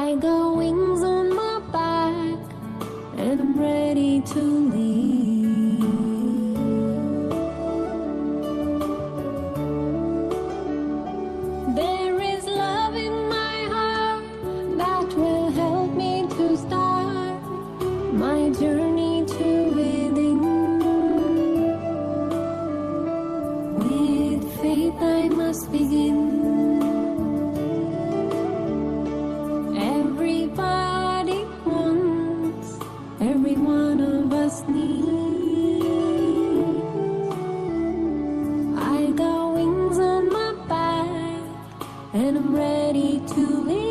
I got wings on my back and I'm ready to leave. There is love in my heart that will help me to start my journey to within. With faith I must begin. Everybody wants, every one of us needs. I got wings on my back and I'm ready to leave.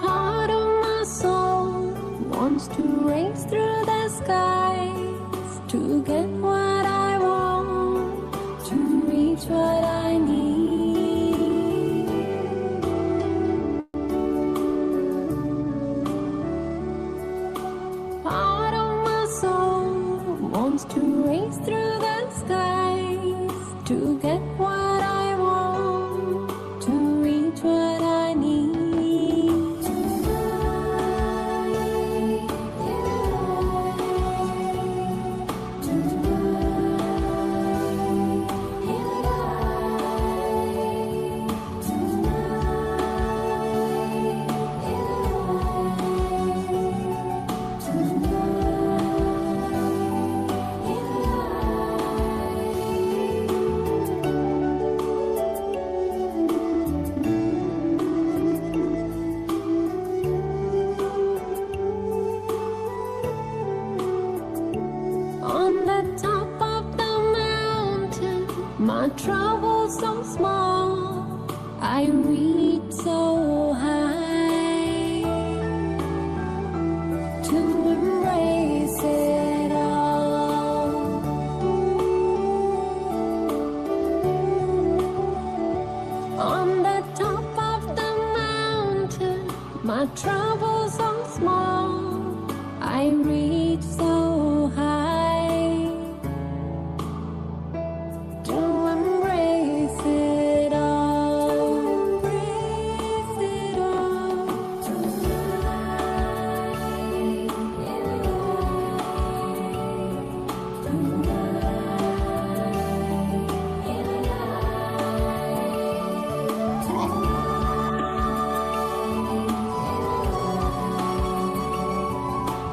Part of my soul wants to race through the skies to get what I want, to reach what I need. Part of my soul wants to race through the skies to get what I want, to reach what I need. On the top of the mountain, my troubles so small, I reach so high to embrace it all. On the top of the mountain, my troubles so small, I reach so high to embrace it all. Embrace it all.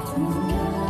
Tonight.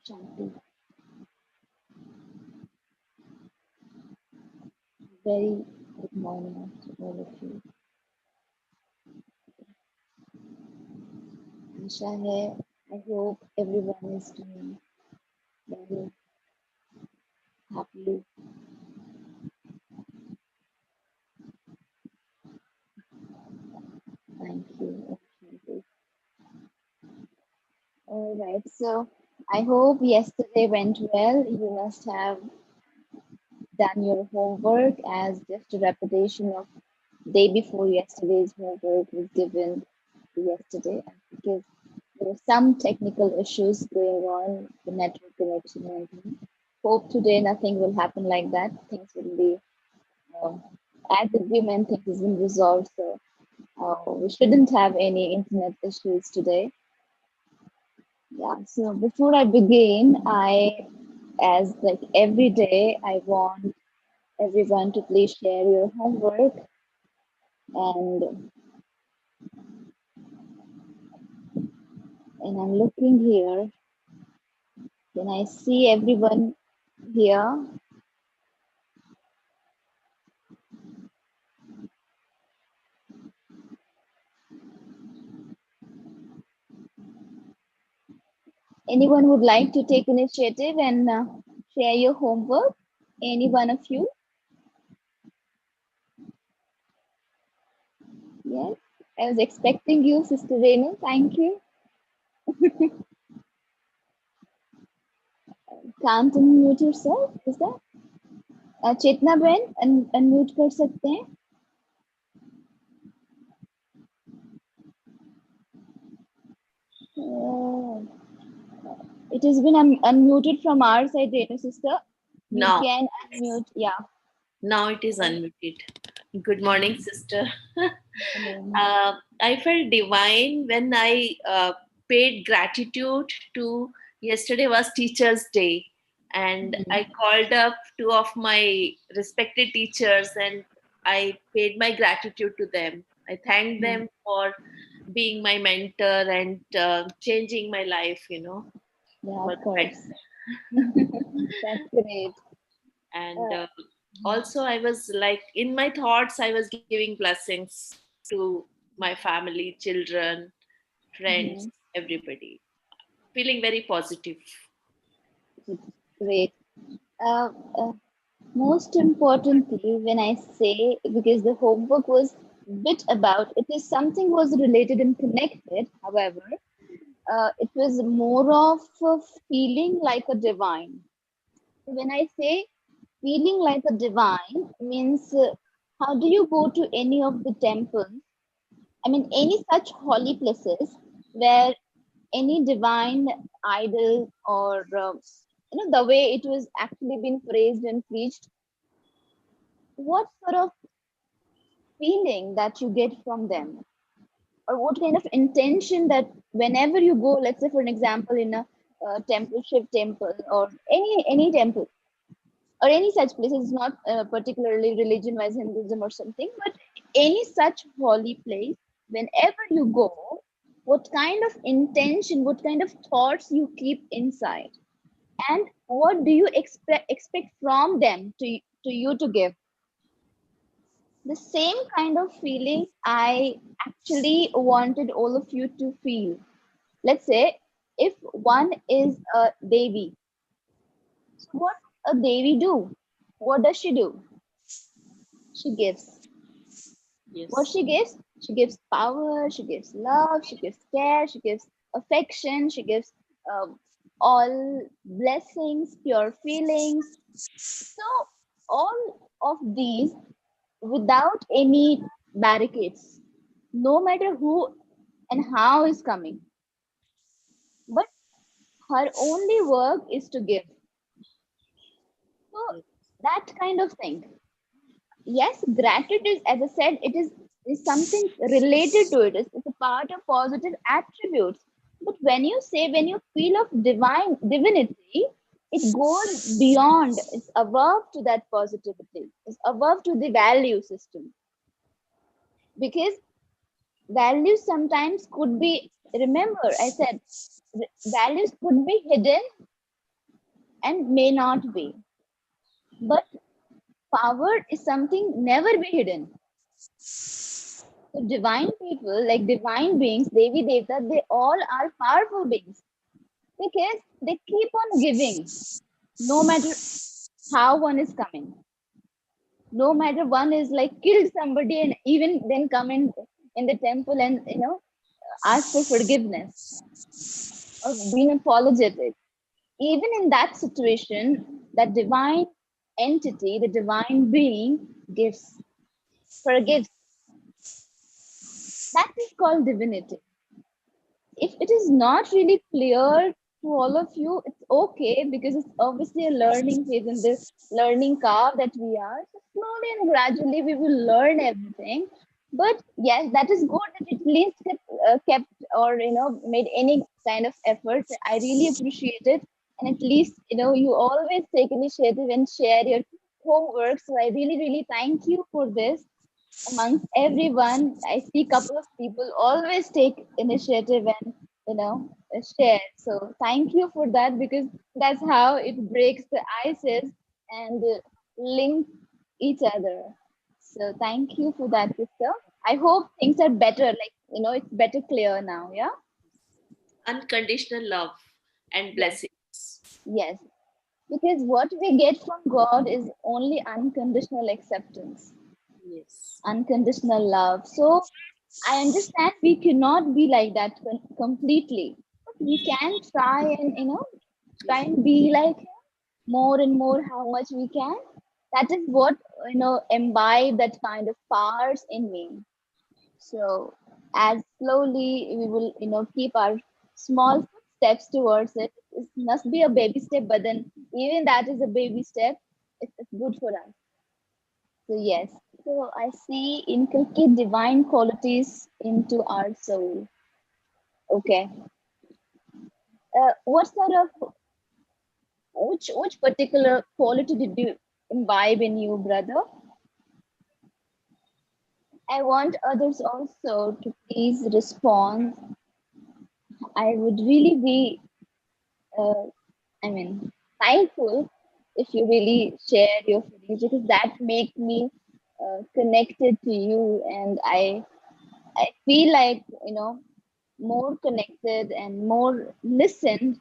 Shanti. Very good morning to all of you. Asha hai. I hope everyone is doing very happily. Thank you. Shanti. All right. So I hope yesterday went well. You must have done your homework as just a repetition of day before yesterday's homework was given yesterday because there were some technical issues going on, the network connection and everything. Hope today nothing will happen like that. Things will be um, as agreement, things has been resolved. So we shouldn't have any internet issues today. Yeah. So before I begin, as like every day, I want everyone to please share your homework and I'm looking here. Can I see everyone here? Anyone would like to take initiative and share your homework? Any one of you? Yes. I was expecting you, Sister Renu. Thank you. Can't unmute yourself, is that? चेतना बहन unmute कर सकते हैं Oh, it has been unmuted from our side, Renu sister. You Now, can unmute. Yeah. now it is unmuted. Good morning, sister. Morning. I felt divine when I paid gratitude to yesterday was Teachers' Day, and I Mhm. called up two of my respected teachers and I paid my gratitude to them. I thanked Mhm. them for being my mentor and changing my life, Yeah, for of the better. course. That's great. And Uh, also I was like in my thoughts I was giving blessings to my family, children, friends, mhm. everybody, feeling very positive. Great. Uh, uh, Most importantly, when I say, because the homework was bit about, it is something was related and connected. However, it was more of a feeling like a divine. When I say feeling like a divine, means how do you go to any of the temples? I mean, any such holy places where any divine idol or the way it was actually been praised and preached, what sort of feeling that you get from them, or what kind of intention that whenever you go, let's say for an example, in a temple, Shiv temple, or any temple, or any such places, not particularly religion wise Hinduism or something, but any such holy place, whenever you go, what kind of intention, what kind of thoughts you keep inside, and what do you expect from them to you to give the same kind of feeling I actually wanted all of you to feel. Let's say if one is a Devi, so what a Devi do? What does she do? She gives. What Yes. she gives power, she gives love, she gives care, she gives affection, she gives um, all blessings, pure feelings. So all of these without any barricades, no matter who and how is coming. But her only work is to give. So Yes. that kind of thing. Yes, gratitude is, as I said, is something related to it. It's a part of positive attributes. But when you feel of divinity, it goes beyond. It's above to that positivity. It's above to the value system. Because values sometimes could be, remember I said values could be hidden and may not be. But power is something never be hidden. So divine people, like divine beings, Devi Devta, they all are powerful beings because they keep on giving, no matter how one is coming, no matter one is like killed somebody and even then come in the temple and ask for forgiveness or being apologetic. Even in that situation, that divine entity, the divine being gives, forgives. That is called divinity. If it is not really clear to all of you, it's okay because it's obviously a learning phase in the learning curve that we are. So slowly and gradually we will learn everything. But yes, that is good that at least kept or made any kind of effort. I really appreciate it, and at least you always take initiative and share your homework. So I really really thank you for this amongst everyone. I see a couple of people always take initiative and share. So thank you for that because that's how it breaks the ices and link each other. So thank you for that, sister. I hope things are better. Like it's better clear now. Yeah. Unconditional love and Yes. blessings. Yes. Because what we get from God is only unconditional acceptance, Yes. unconditional love. So I understand we cannot be like that completely, but we can try and try and be like him more and more how much we can. That is what imbibe that kind of powers in me. So as slowly we will keep our small steps towards it. It must be a baby step, but then even that is a baby step. It's good for us. So yes, so I see inculcate divine qualities into our soul. Okay. What sort of which particular quality did you imbibe in you, brother? I want others also to please respond. I would really be, uh, I mean, thankful if you really share your feelings because that makes me connected to you, and I feel like more connected and more listened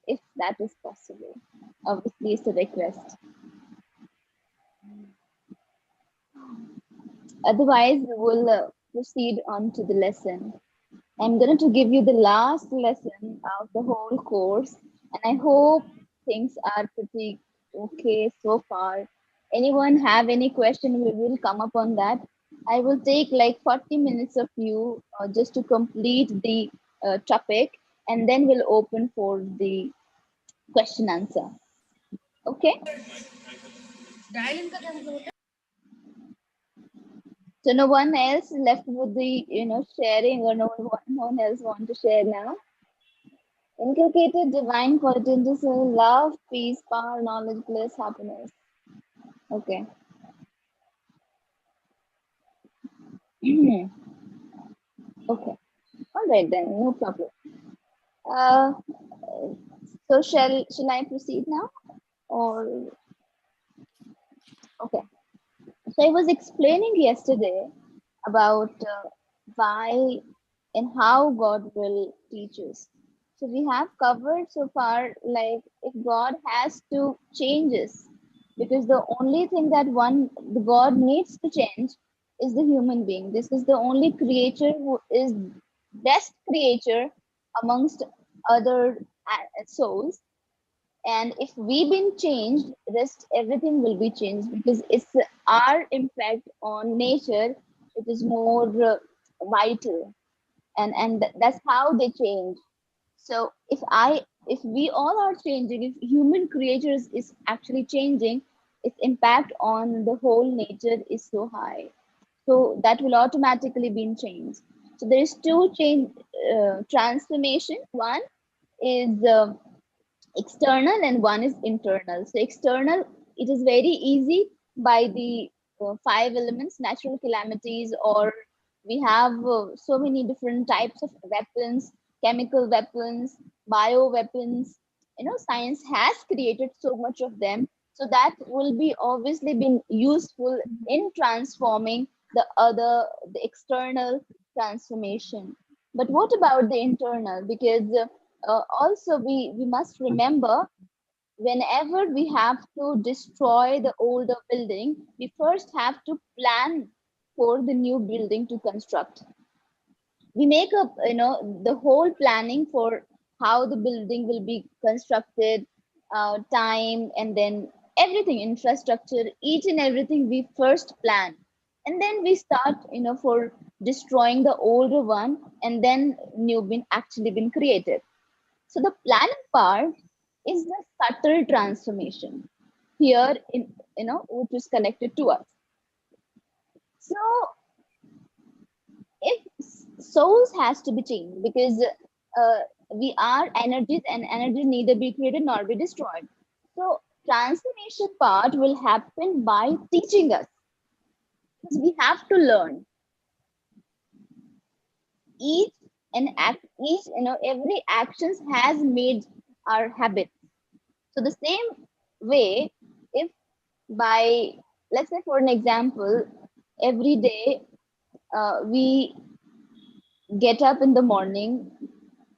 if that is possible. Obviously, it's a request. Otherwise, we will proceed on to the lesson. I'm going to give you the last lesson of the whole course, and I hope things are pretty okay so far. Anyone have any question? We will come up on that. I will take like 40 minutes of you just to complete the topic, and then we'll open for the question answer. Okay. So no one else left with the sharing, or no one else want to share now. Inculcated divine qualities are love, peace, power, knowledge, bliss, happiness. Okay. Okay. All right then, no problem. Uh, so shall I proceed now, or okay? So I was explaining yesterday about why and how God will teach us. So we have covered so far, like if God has to change us, because the only thing that the God needs to change is the human being. This is the only creature who is best creature amongst other souls, and if we been changed, rest everything will be changed because it's our impact on nature. It is more vital, and that's how they change. So if we all are changing, if human creatures is actually changing, its impact on the whole nature is so high, so that will automatically be changed. So there is two change, transformation. One is external and one is internal. So external, it is very easy by the five elements, natural calamities, or we have so many different types of weapons, chemical weapons, bio weapons. science has created so much of them, so that will be obviously been useful in transforming the external transformation. But what about the internal? Because also we must remember, whenever we have to destroy the older building, we first have to plan for the new building to construct. We make up the whole planning for how the building will be constructed, time, and then everything, infrastructure, each and everything we first plan, and then we start for destroying the older one, and then new been actually been created. So the planning part is the subtle transformation here in which is connected to us. So if souls has to be changed, because we are energies, and energy neither be created nor be destroyed. So transformation part will happen by teaching us, because we have to learn each each every actions has made our habit. So the same way, if by, let's say for an example, every day we get up in the morning,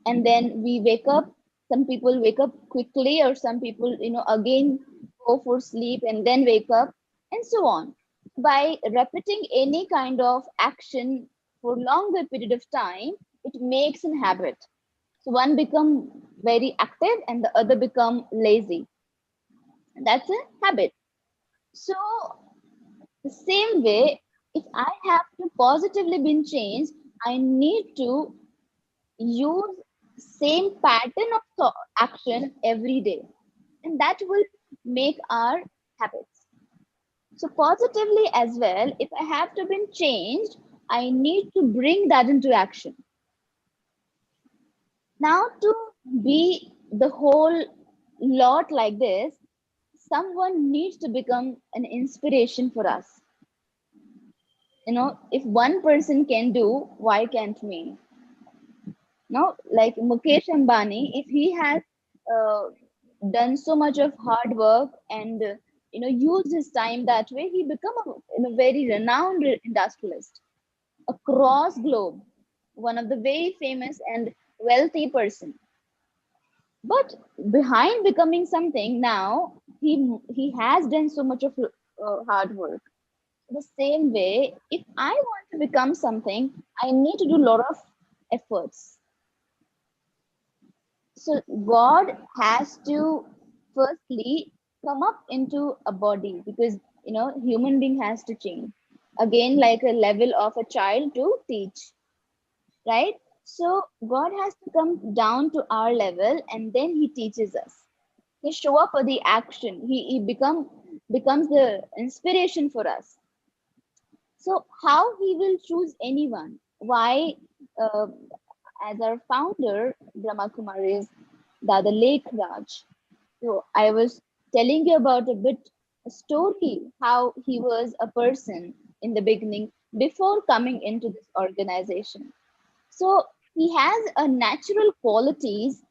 and then we wake up, some people wake up quickly, or some people again go for sleep and then wake up, and so on. By repeating any kind of action for longer period of time, it makes an habit. So one become very active and the other become lazy. That's a habit. So the same way, if I have to positively be changed, I need to use same pattern of action every day, and that will make our habits. So positively as well, if I have to be changed, I need to bring that into action. Now, to be the whole lot like this, someone needs to become an inspiration for us. If one person can do, why can't me? No, like Mukesh Ambani, if he has uh, done so much of hard work and used his time that way, he become a very renowned industrialist across globe, one of the very famous and wealthy person. But behind becoming something, now he has done so much of hard work. The same way, if I want to become something, I need to do a lot of efforts. So God has to firstly come up into a body, because human being has to change again, like a level of a child to teach, right? So God has to come down to our level, and then He teaches us. He show up for the action. He becomes the inspiration for us. So how He will choose anyone? Why? Uh, as our founder, Brahma Kumaris Dada Lake Raj. So I was telling you about a bit a story how he was a person in the beginning before coming into this organization. So he has a natural qualities,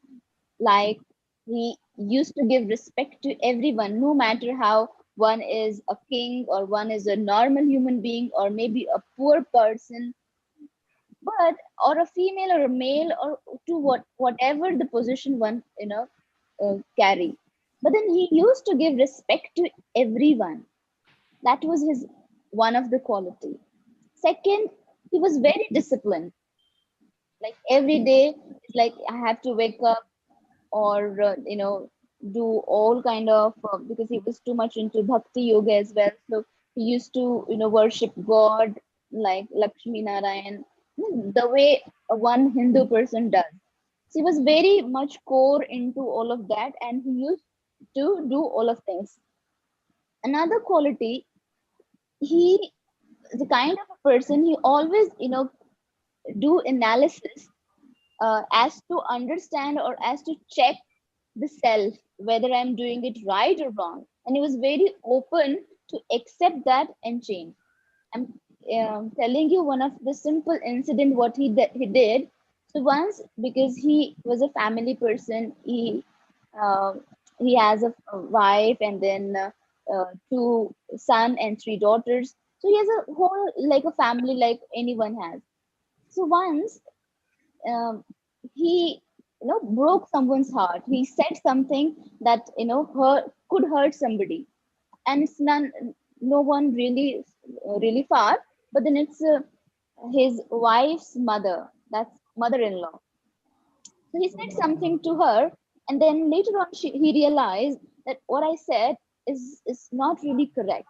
like he used to give respect to everyone, no matter how one is a king or one is a normal human being or maybe a poor person, but or a female or a male, or to whatever the position one carry. But then he used to give respect to everyone. That was his one of the quality. Second, he was very disciplined. Like every day, it's like I have to wake up, or do all kind of because he was too much into bhakti yoga as well. So he used to worship God like Lakshmi Narayan, the way one Hindu person does. So he was very much core into all of that, and he used to do all of things. Another quality, he the kind of a person, he always do analysis as to understand or as to check the self, whether I'm doing it right or wrong. And he was very open to accept that and change. I'm telling you one of the simple incident what he did. So once, because he was a family person, he Uh, he has a wife and then two son and three daughters. So he has a whole like a family like anyone has. So once um, he broke someone's heart. He said something that could hurt somebody, and it's no one really far, but then it's his wife's mother, that's mother-in-law. So he said something to her, and then later on he realized that what I said is not really correct.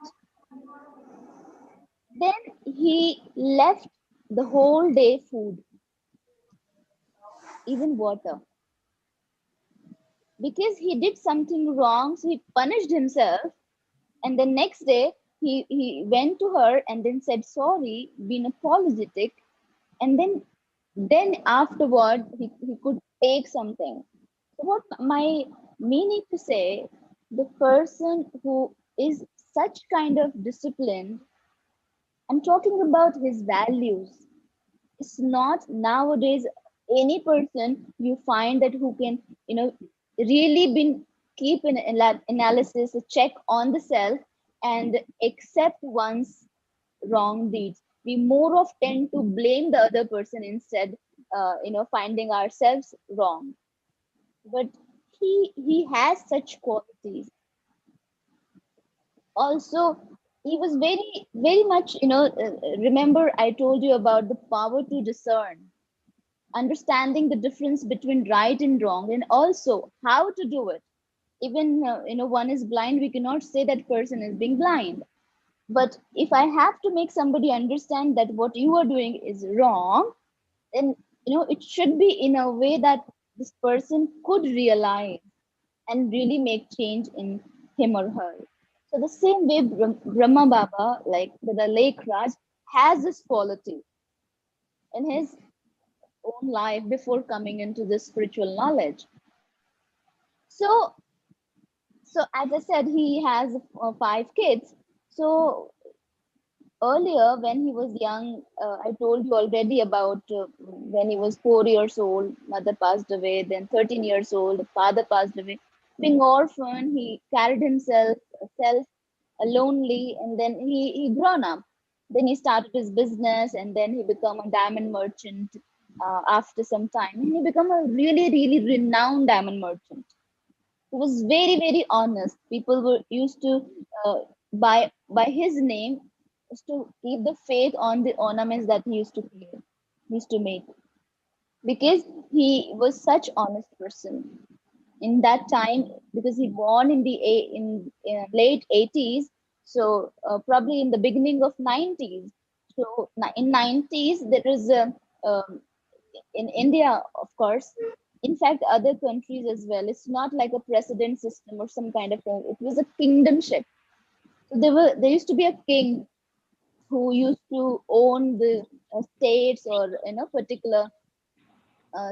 Then he left the whole day food, even water, because he did something wrong. So he punished himself, and the next day he went to her and then said sorry, been apologetic, and then afterward he could take something. So what my meaning to say, the person who is such kind of discipline, I'm talking about his values. It's not nowadays any person you find that who can really been keep an analysis, a check on the self, and accept one's wrong deeds. We more of tend to blame the other person instead, finding ourselves wrong. But he has such qualities. Also, he was very much, remember I told you about the power to discern, understanding the difference between right and wrong, and also how to do it. Even one is blind, we cannot say that person is being blind. But if I have to make somebody understand that what you are doing is wrong, then it should be in a way that this person could realize and really make change in him or her. So the same way Brahma Baba, like the lake Raj, has this quality in his own life before coming into this spiritual knowledge. So, so as I said, he has five kids. So earlier, when he was young, I told you already about when he was 4 years old, mother passed away. Then 13 years old, the father passed away. Being orphan, he carried himself self lonely, and then he grown up. Then he started his business, and then he become a diamond merchant. After some time, and he become a really renowned diamond merchant. He was very honest. People were used to by his name, used to keep the faith on the ornaments that he used to create, used to make, because he was such honest person in that time, because he born in in late 80s. So probably in the beginning of 90s. So in 90s there is a um, in India, of course, in fact, other countries as well. It's not like a precedent system or some kind of thing. It was a kingdomship. So there used to be a king who used to own the states, or particular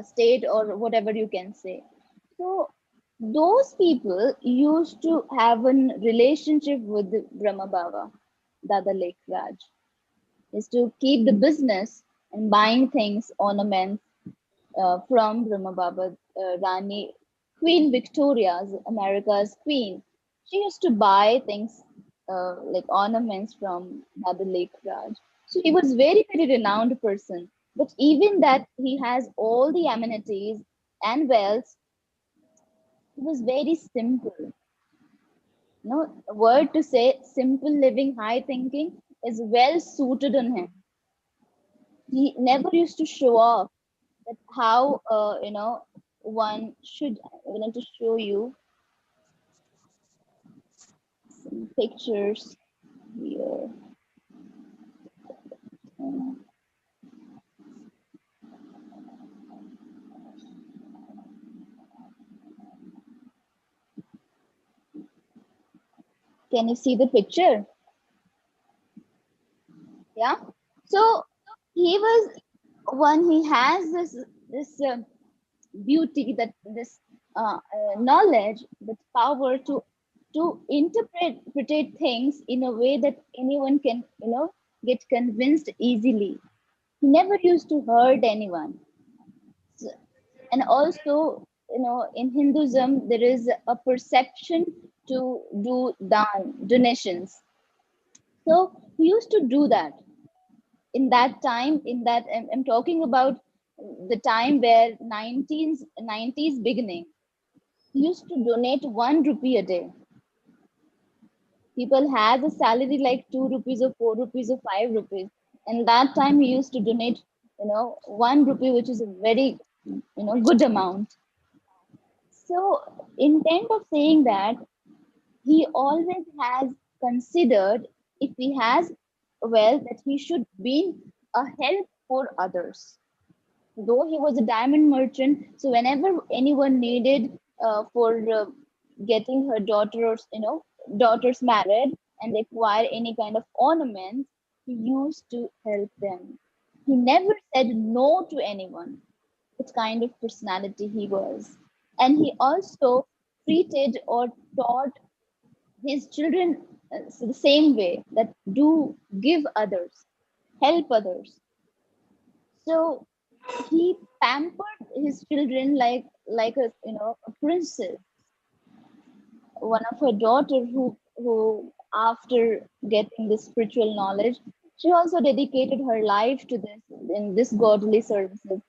state, or whatever you can say. So those people used to have a relationship with the Brahma Baba, Dada Lake Raj, is to keep the business and buying things, ornaments, from Brahma Baba, Rani, Queen Victoria's, America's queen. She used to buy things like ornaments from Dada Lake Raj. So he was very renowned person. But even that he has all the amenities and wealth, he was very simple. A word to say simple living, high thinking is well suited on him. He never used to show off that how one should. I'm going to show you some pictures here. Uh, can you see the picture? Yeah. So he was one. He has this beauty, that this knowledge, that power to interpret things in a way that anyone can get convinced easily. He never used to hurt anyone. So, and also in Hinduism, there is a perception to do donations. So he used to do that in that time. In that, I'm talking about the time where 90s beginning. He used to donate 1 rupee a day. People had a salary like 2 rupees or 4 rupees or 5 rupees. And that time he used to donate, 1 rupee, which is a very, good amount. So intent of saying that he always has considered if he has wealth that he should be a help for others. Though he was a diamond merchant, so whenever anyone needed for getting her daughters, daughters married and require any kind of ornaments, he used to help them. He never said no to anyone. What kind of personality he was. And he also treated or taught his children the same way, that do give others, help others. So he pampered his children like a princess. One of her daughter who after getting this spiritual knowledge, she also dedicated her life to this in this godly services.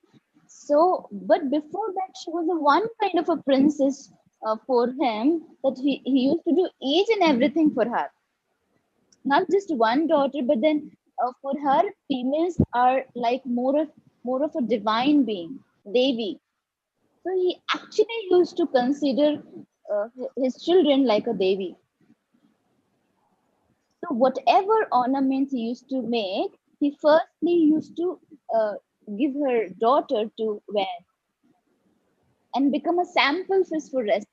So, but before that, she was a one kind of a princess for him, that he used to do each and everything for her. Not just one daughter, but then for her, females are like more of a divine being, Devi. So he actually used to consider his children like a Devi. So whatever ornaments he used to make, he firstly used to uh, give her daughter to wear and become a sample fish for rest.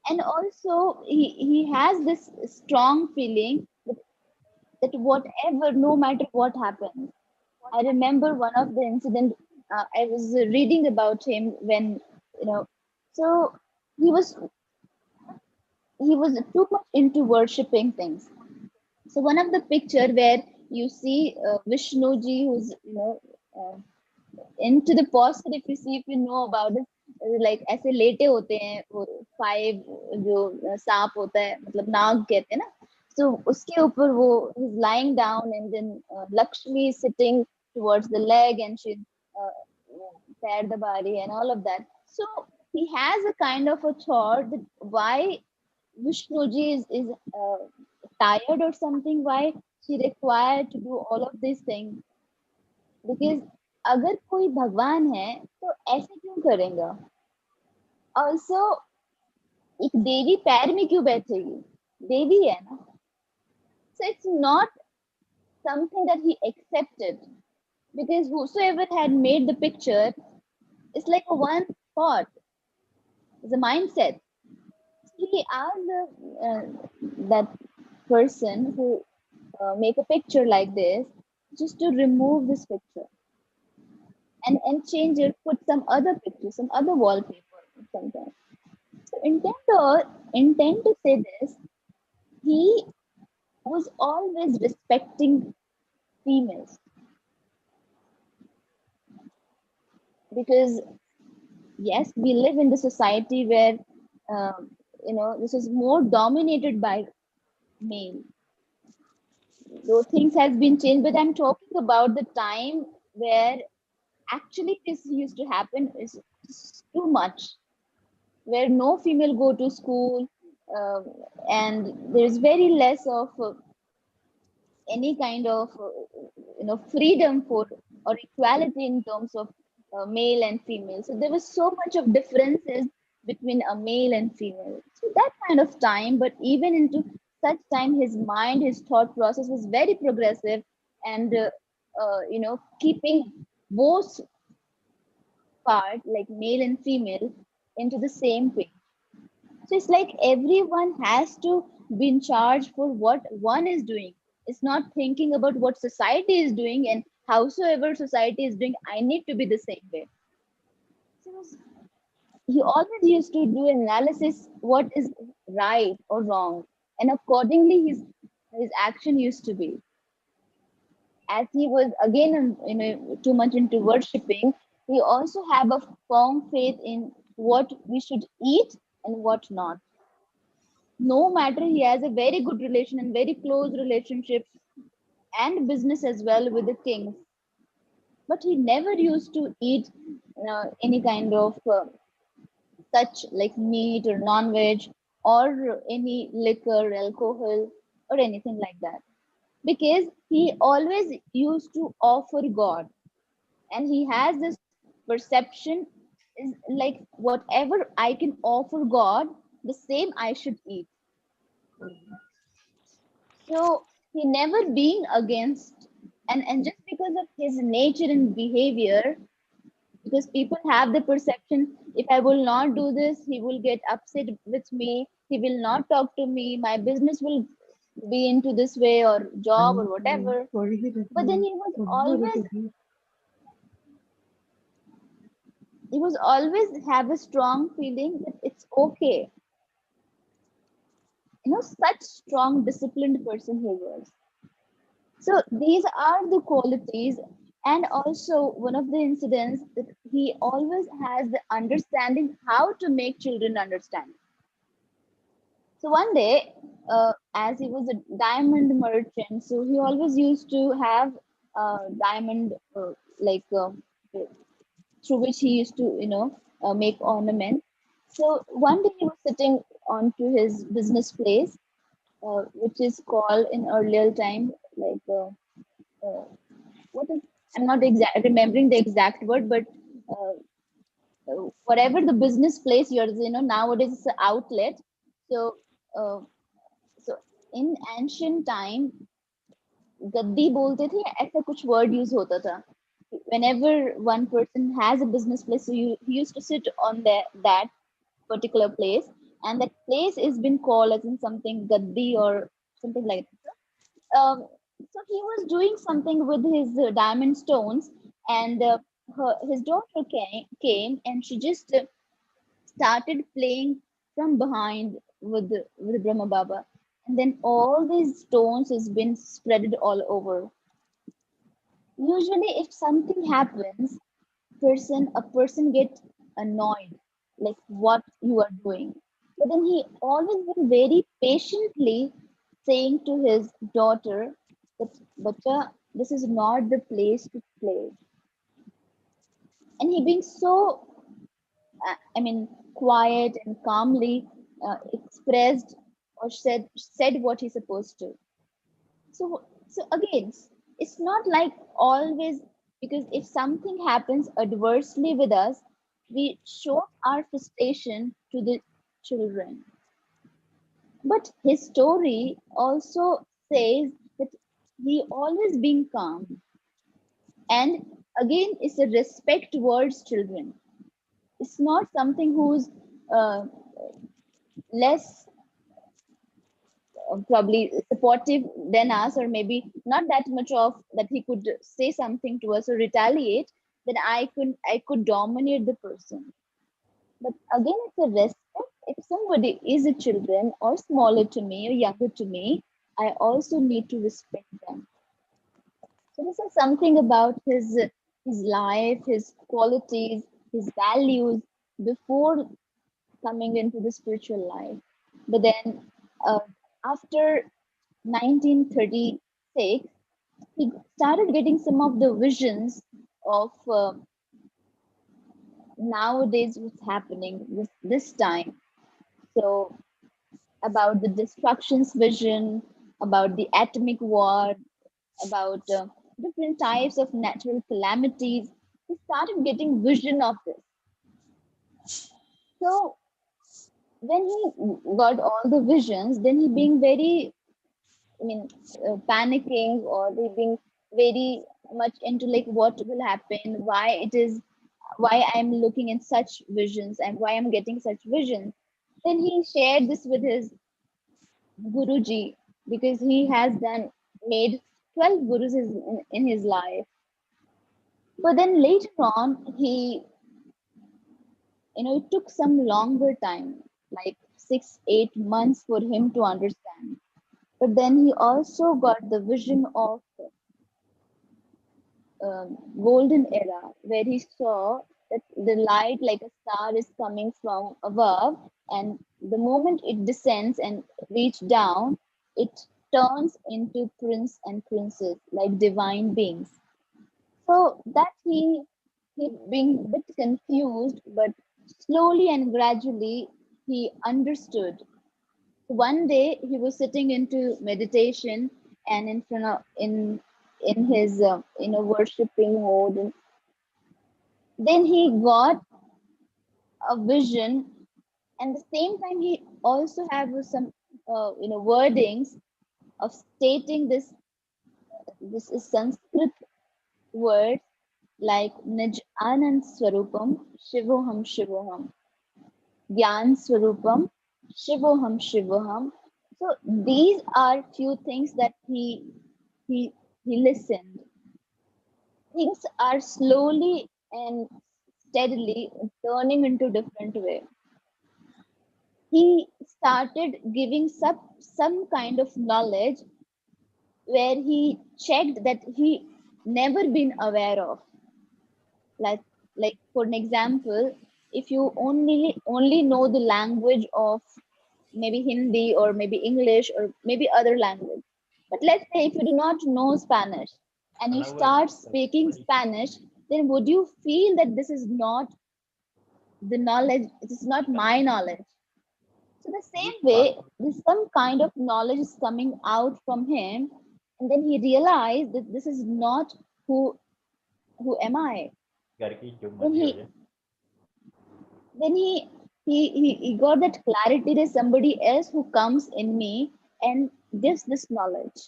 And also he has this strong feeling that whatever, no matter what happens. I remember one of the incident, I was reading about him when, you know, so he was he was too much into worshipping things. So one of the picture where you see Vishnu ji, who's uh, into the posture, if you see, if you know about it, like ऐसे लेटे होते हैं वो five जो सांप होता है, मतलब नाग कहते हैं ना. So उसके ऊपर वो he's lying down, and then Lakshmi is sitting towards the leg, and she uh, पैर दबा रही है and all of that. So he has a kind of a thought that why Vishnuji is tired or something, why she required to do all of these things. Because अगर कोई भगवान है तो ऐसे क्यों करेगा. ऑल्सो एक देवी पैर में क्यों बैठेगी, देवी है ना. So it's not something that he accepted, because whosoever had made the picture is like a one thought, it's a mindset. He asked that person who make a picture like this just to remove this picture and change it, put some other picture, some other wallpaper or something. So intent to say this, he was always respecting females, because yes, we live in the society where this is more dominated by male. Though things has been changed, but I'm talking about the time where actually this used to happen is too much, where no female go to school, and there's very less of any kind of freedom for or equality in terms of male and female. So there was so much of differences between a male and female. So that kind of time, but even into such time, his mind, his thought process was very progressive, and keeping both part, like male and female, into the same page. So it's like everyone has to be in charge for what one is doing. It's not thinking about what society is doing, and howsoever society is doing, I need to be the same way. So he always used to do analysis what is right or wrong, and accordingly his action used to be. As he was again too much into worshipping, he also have a firm faith in what we should eat and what not. No matter, he has a very good relation and very close relationship and business as well with the kings, but he never used to eat any kind of such like meat or non-veg or any liquor, alcohol, or anything like that, because he always used to offer God, and he has this perception is like whatever I can offer God, the same I should eat. So he never being against, and just because of his nature and behavior, because people have the perception, if I will not do this, he will get upset with me, he will not talk to me, my business will be into this way or job or whatever. But then he was always have a strong feeling that it's okay, such strong disciplined person he was. So these are the qualities. And also one of the incidents that he always has the understanding how to make children understand. So one day, as he was a diamond merchant, so he always used to have diamond like through which he used to, make ornament. So one day he was sitting onto his business place, which is called in earlier time like uh, what is, I'm not exact remembering the exact word, but uh, whatever the business place yours, nowadays it's an outlet. So uh, so in ancient time गद्दी बोलते थे, ऐसा कुछ word use होता था. Whenever one person has a business place, so he used to sit on that particular place, and that place is been called as in something gaddi or something like that. So he was doing something with his diamond stones, and his daughter came and she just started playing from behind with Brahma Baba, and then all these stones has been spreaded all over. Usually, if something happens, a person get annoyed, like what you are doing. But then he always been very patiently saying to his daughter that, "Bacha, this is not the place to play." And he being so, quiet and calmly expressed or said what he's supposed to. So again, it's not like always, because if something happens adversely with us, we show our frustration to the children. But his story also says that he always being calm, and again, it's a respect towards children. It's not something who's uh, less probably supportive than us, or maybe not that much of that he could say something to us or retaliate, then I could dominate the person. But again, it's a respect. If somebody is a children or smaller to me or younger to me, I also need to respect them. So this is something about his life, his qualities, his values before coming into the spiritual life. But then uh, after 1936, he started getting some of the visions of nowadays what's happening this time. So about the destructions vision, about the atomic war, about different types of natural calamities. He started getting vision of this. So when he got all the visions, then he being very, I mean, panicking, or they being very much into like what will happen, why it is, why I'm looking in such visions, and why I'm getting such visions. Then he shared this with his Guruji, because he has done made 12 gurus in his life. But then later on, it took some longer time, like 6, 8 months for him to understand. But then he also got the vision of golden era where he saw that the light like a star is coming from above, and the moment it descends and reach down, it turns into prince and princess like divine beings. So that he being a bit confused, but slowly and gradually he understood. One day he was sitting into meditation, and in front of in his worshiping mode, and then he got a vision, and the same time he also have some wordings of stating this is Sanskrit word like Nij Anand Swarupam Shivoham Shivoham Gyan Swarupam Shivoham Shivoham. So these are few things that he he listened. Things are slowly and steadily turning into different way. He started giving some kind of knowledge where he checked that he never been aware of. like like for an example, if you only know the language of maybe Hindi or maybe English or maybe other language, but let's say if you do not know Spanish and you start speaking Spanish, then would you feel that this is not the knowledge, it is not my knowledge? So the same way, there's some kind of knowledge is coming out from him, and then he realized that this is not who am I. Then he got that clarity. There's somebody else who comes in me and gives this knowledge.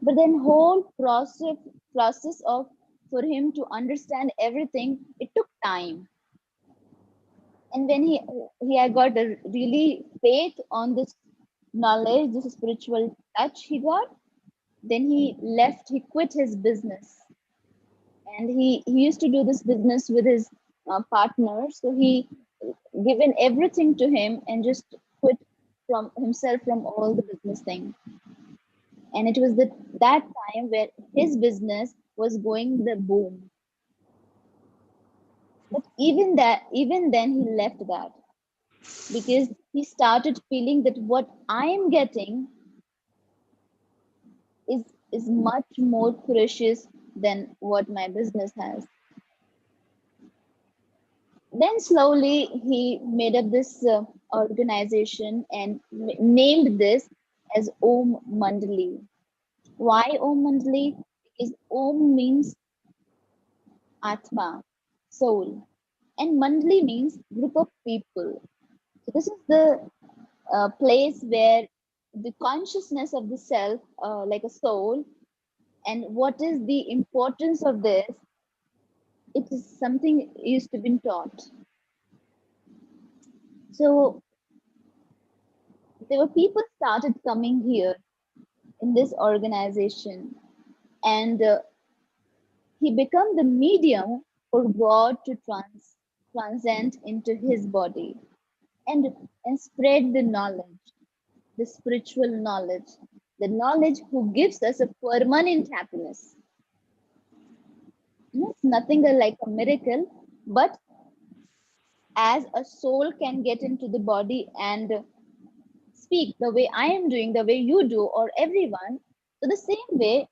But then whole process of for him to understand everything, it took time. And when he had got a really faith on this knowledge, this spiritual touch he got, then he quit his business, and he used to do this business with his partner. So he given everything to him and just quit from himself from all the business thing. And it was that time where his business was going the boom. But even then he left that, because he started feeling that what I am getting is is much more precious than what my business has. Then slowly he made up this organization and named this as Om Mandali. Why Om Mandali? Because Om means Atma, soul, and Mandali means group of people. So this is the place where the consciousness of the self, like a soul, and what is the importance of this? It is something used to be taught. So there were people started coming here in this organization, and he became the medium for God to transcend into his body, and spread the knowledge, the spiritual knowledge, the knowledge who gives us a permanent happiness. It's nothing like a miracle, but as a soul can get into the body and speak the way I am doing, the way you do, or everyone, so the same way,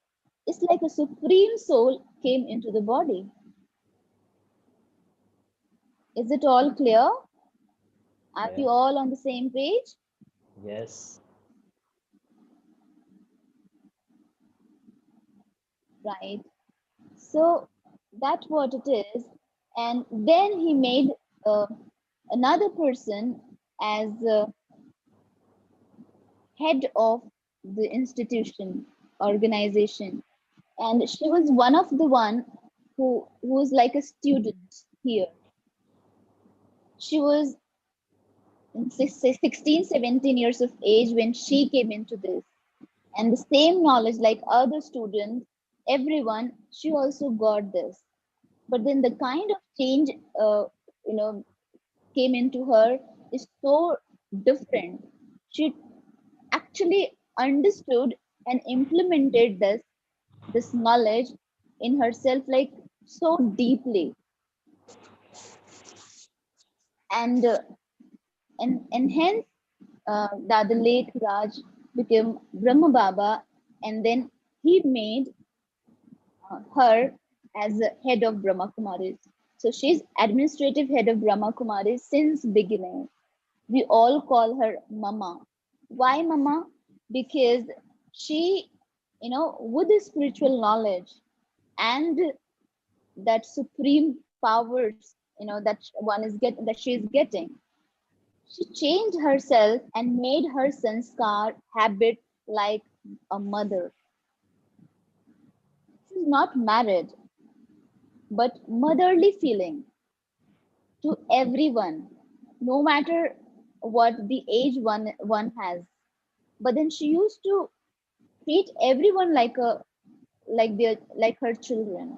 it's like a supreme soul came into the body. Is it all clear? Are you all on the same page? Yes. Right. So that's what it is. And then he made uh, another person as head of the institution, organization. And she was one of the one who was like a student here. She was 16, 17 years of age when she came into this. And the same knowledge like other students, everyone, she also got this. But then the kind of change, you know, came into her is so different. She actually understood and implemented this knowledge in herself like so deeply. And and hence that the late Raj became Brahma Baba, and then he made her as a head of Brahma Kumaris. So she's administrative head of Brahma Kumaris since beginning. We all call her Mama. Why Mama? Because she, with the spiritual knowledge and that supreme powers, that she is getting, she changed herself and made her sanskar habit like a mother. She's not married, but motherly feeling to everyone, no matter what the age one has. But then she used to treat everyone like her children.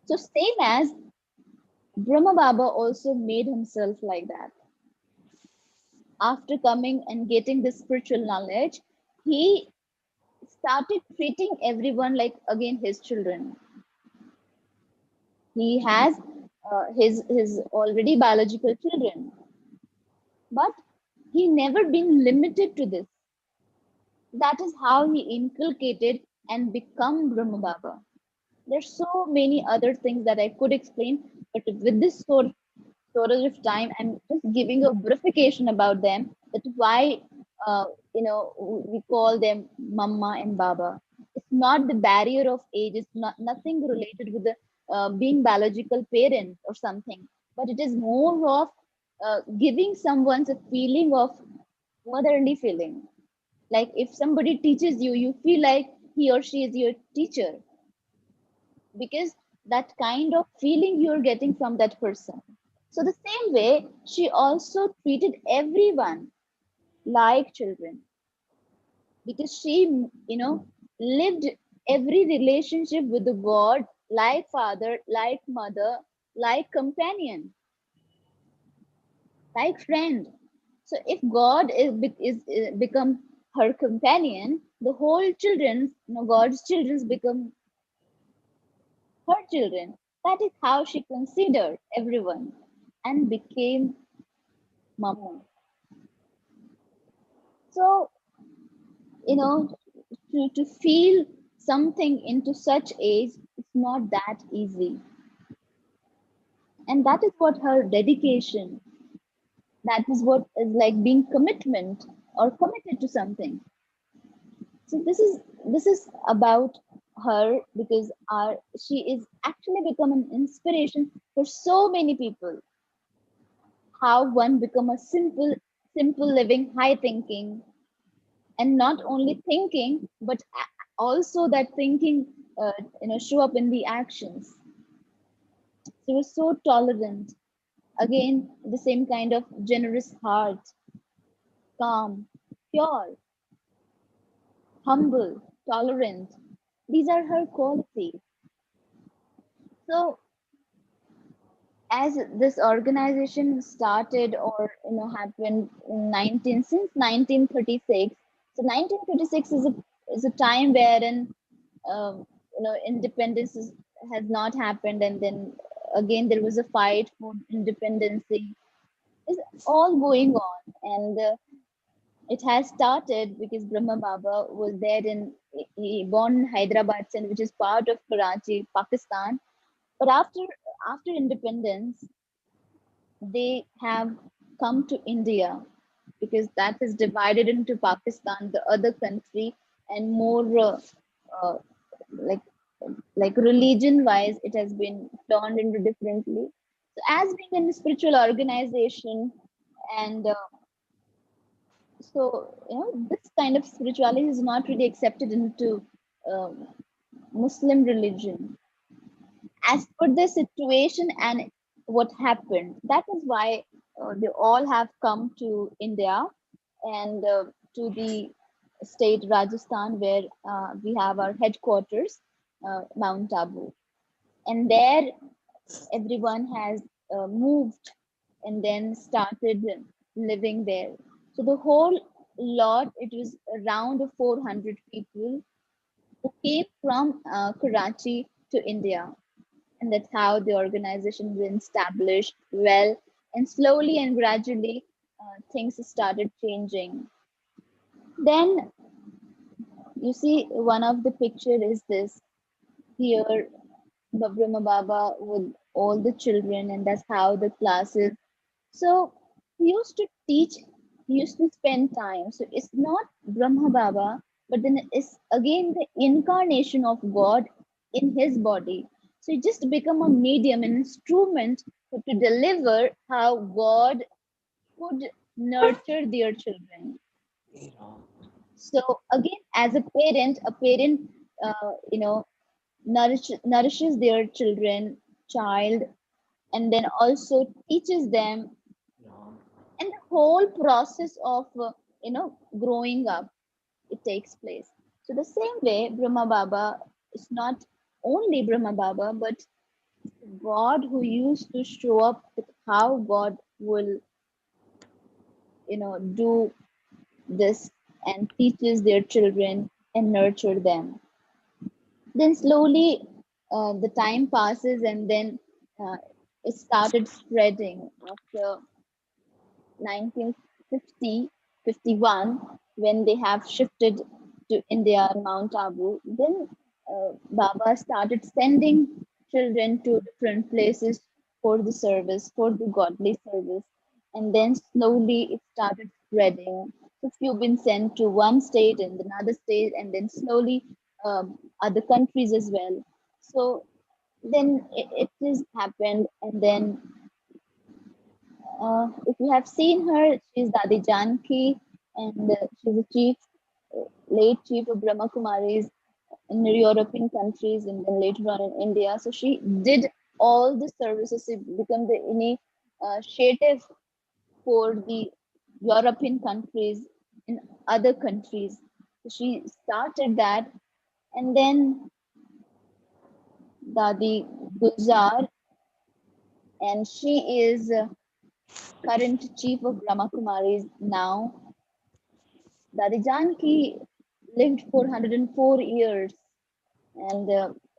So same as Brahma Baba also made himself like that. After coming and getting this spiritual knowledge, he started treating everyone like again his children. He has his already biological children, but he never been limited to this. That is how he inculcated and become Brahma Baba. There's so many other things that I could explain, but with this storage of time, I'm just giving a verification about them. That why we call them Mama and Baba. It's not the barrier of age. It's not nothing related with the being biological parent or something. But it is more of giving someone a feeling of motherly feeling. Like if somebody teaches you, you feel like he or she is your teacher because that kind of feeling you're getting from that person. So, the same way, she also treated everyone like children because she, lived every relationship with the God like father, like mother, like companion, like friend. So, if God is become her companion, the whole children's, God's children's become her children. That is how she considered everyone and became Mama. So, to feel something into such age, it's not that easy. And that is what her dedication, that is what is like being commitment or committed to something. So this is about her because she is actually become an inspiration for so many people. How one become a simple living, high thinking, and not only thinking but also that thinking show up in the actions. She was so tolerant, again the same kind of generous heart, calm, pure, humble, tolerant. These are her qualities. So as this organization started or happened in 19 since 1936. So 1936 is a time wherein independence has not happened, and then again there was a fight for independency. Is all going on, and it has started because Brahma Baba was there he born in Hyderabad, which is part of Karachi, Pakistan. But after independence, they have come to India because that is divided into Pakistan, the other country, and more uh, like religion wise, it has been turned into differently. So, as being a spiritual organization, and this kind of spirituality is not really accepted into um, Muslim religion as per the situation and what happened. That is why they all have come to India and to the state Rajasthan, where we have our headquarters, Mount Abu. And there, everyone has moved and then started living there. So the whole lot, it was around 400 people who came from Karachi to India. And that's how the organization was established well. And slowly and gradually, things started changing. Then you see, one of the picture is this here, Brahma Baba with all the children, and that's how the classes. So he used to teach, he used to spend time. So it's not Brahma Baba, but then it's again the incarnation of God in his body. So he just become a medium, an instrument to deliver how God could nurture their children. So again, as a parent, nourishes their child, and then also teaches them, and the whole process of growing up, it takes place. So the same way, Brahma Baba is not only Brahma Baba, but God who used to show up with how God will do this and teaches their children and nurture them. Then slowly, the time passes, and then uh, it started spreading after 1950, 51, when they have shifted to India, Mount Abu. Then Baba started sending children to different places for the service, for the godly service. And then slowly it started spreading. So few been sent to one state and another state, and then slowly other countries as well. So then it has happened, and then if you have seen her, she's Dadi Janki, and she's a late chief of Brahma Kumaris in the European countries, and then later on in India. So she did all the services. She became the initiative for the European countries in other countries. So she started that, and then Dadi Gulzar, and she is current chief of Brahma Kumaris now. Dadi Janki lived for 104 years, and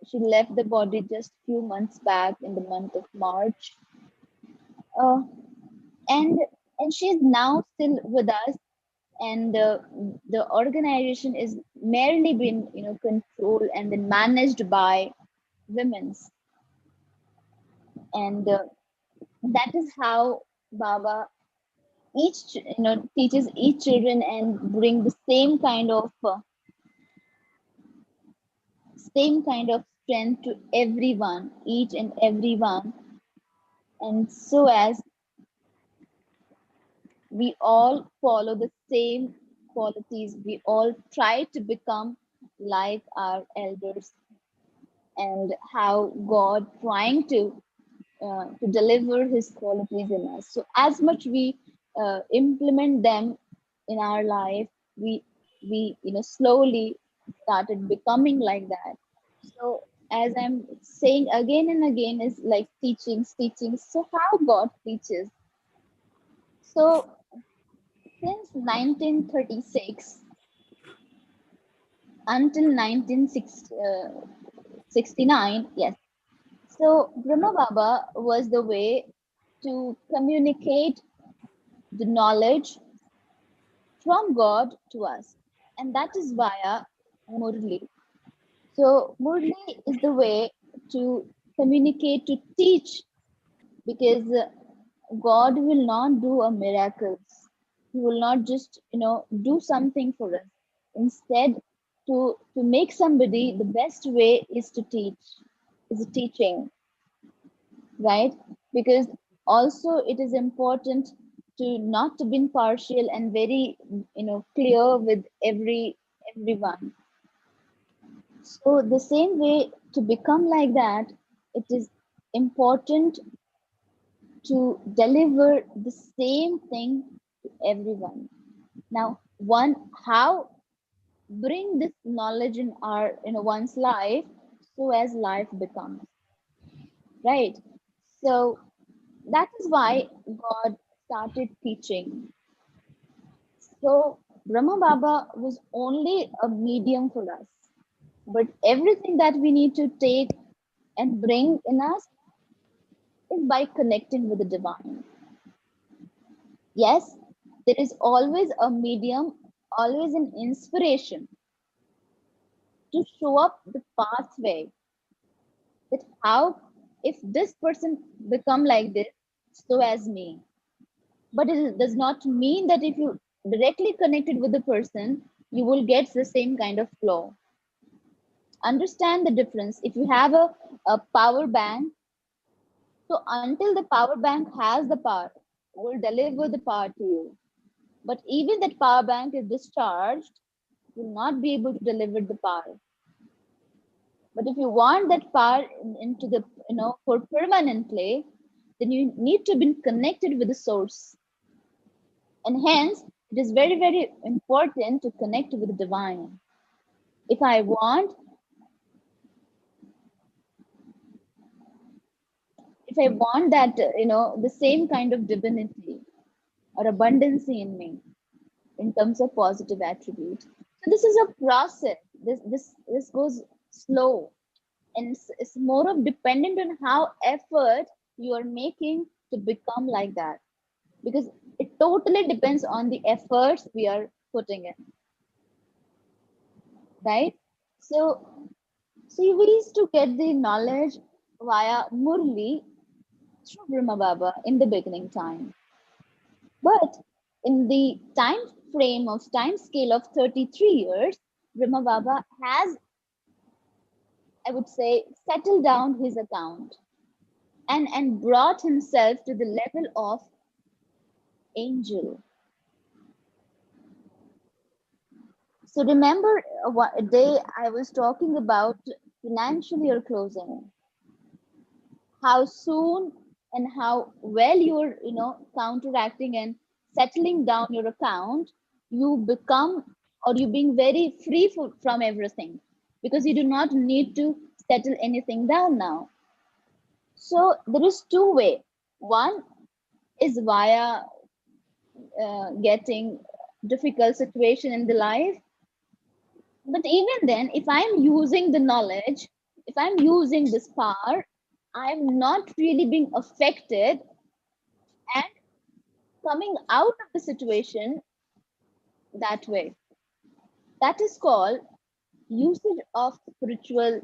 she left the body just few months back in the month of March. Uh, and she's now still with us, and the organization is merely been controlled and then managed by women's, and that is how Baba teaches each children and bring the same kind of strength to everyone, each and everyone, and so as we all follow the same qualities, we all try to become like our elders, and how God trying to deliver His qualities in us. So as much we implement them in our life, we slowly started becoming like that. So as I'm saying again and again, is like teaching. So how God teaches. So since 1936 until 1969, yes. So Brahma Baba was the way to communicate the knowledge from God to us, and that is via Murli. So Murli is the way to communicate, to teach, because God will not do a miracles. He will not just do something for us. Instead, to make somebody, the best way is to teach, is teaching, right? Because also it is important to not to be partial and very clear with everyone. So the same way, to become like that, it is important to deliver the same thing to everyone. Now, one, how bring this knowledge in our one's life, so as life becomes right. So that is why God started teaching. So Brahma Baba was only a medium for us. But everything that we need to take and bring in us is by connecting with the divine. Yes, there is always a medium, always an inspiration to show up the pathway, that how, if this person become like this, so as me. But does not mean that if you directly connected with the person, you will get the same kind of flow. Understand the difference. If you have a power bank, so until the power bank has the power, will deliver the power to you. But even that power bank is discharged, will not be able to deliver the power. But if you want that power into the, for permanently, then you need to be connected with the source. And hence, it is very, very important to connect with the divine. If I want, that, the same kind of divinity or abundancy in me in terms of positive attributes. So this is a process. This goes slow, and it's more of dependent on how effort you are making to become like that, because it totally depends on the efforts we are putting in, right? So we used to get the knowledge via Murli through Brahma Baba in the beginning time. But in the time scale of 33 years, Brahma Baba has, I would say, settled down his account and brought himself to the level of angel. So remember what a day I was talking about financial year closing, how soon and how well you're, counteracting and settling down your account, you become, or you being very free from everything, because you do not need to settle anything down now. So there is two way. One is via getting difficult situation in the life. But even then, if I'm using the knowledge, if I'm using this power, I'm not really being affected and coming out of the situation that way. That is called usage of spiritual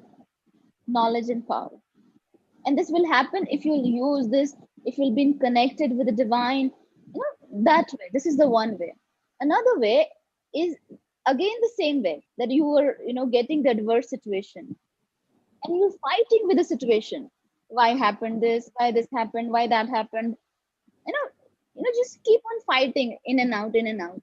knowledge and power. And this will happen if you'll use this, if you'll be connected with the divine, that way. This is the one way. Another way is again the same way, that you were, getting the adverse situation and you're fighting with the situation. Why happened this? Why this happened? Why that happened? You know, just keep on fighting in and out, in and out.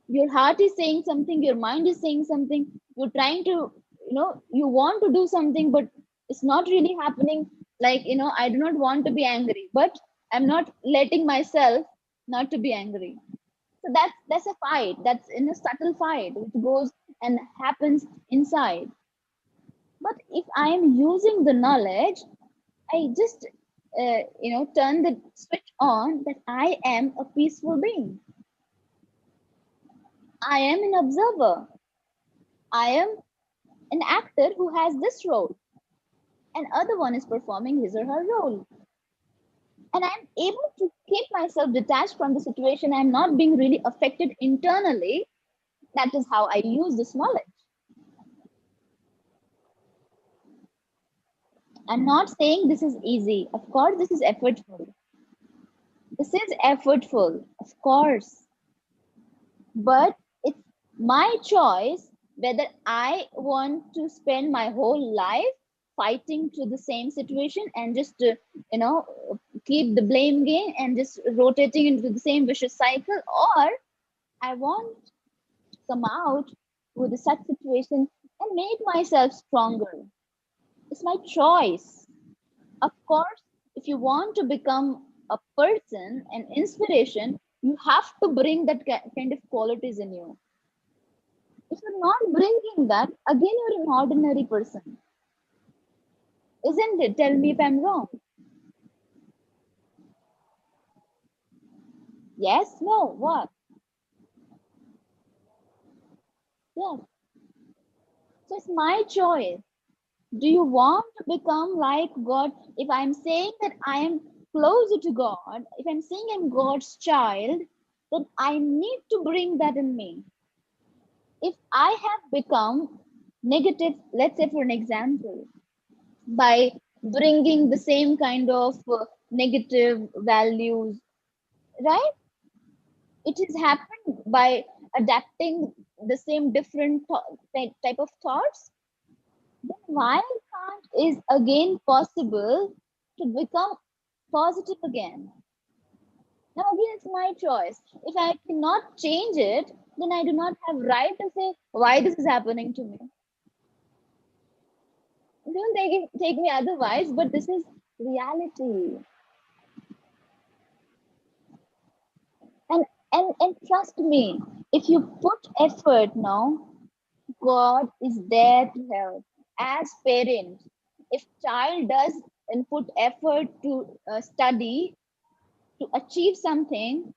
Your heart is saying something, your mind is saying something. You're trying to, you want to do something, but it's not really happening. Like, I do not want to be angry, but I'm not letting myself not to be angry. So that's a fight. That's in a subtle fight which goes and happens inside. But if I am using the knowledge, I just, turn the switch on that I am a peaceful being. I am an observer. I am an actor who has this role, and other one is performing his or her role. And I'm able to keep myself detached from the situation. I'm not being really affected internally. That is how I use this knowledge. I'm not saying this is easy. Of course, this is effortful. This is effortful, of course. But it's my choice whether I want to spend my whole life fighting to the same situation and just, you know, keep the blame game and just rotating into the same vicious cycle, or I want to come out with such situation and make myself stronger. It's my choice. Of course, if you want to become a person, an inspiration, you have to bring that kind of qualities in you. If you're not bringing that, again, you're an ordinary person, isn't it? Tell me if I'm wrong. Yes, no, what? Yes. So it's my choice. Do you want to become like God? If I'm saying that I am closer to God, if I'm saying I'm God's child, then I need to bring that in me. If I have become negative, let's say for an example, by bringing the same kind of negative values, right? It has happened by adapting the same different type of thoughts. Then why can't is again possible to become positive again? Now again, it's my choice. If I cannot change it, then I do not have right to say why this is happening to me. Don't take me otherwise, but this is reality. And trust me, if you put effort now, God is there to help. As parents, if child does and put effort to study to achieve something,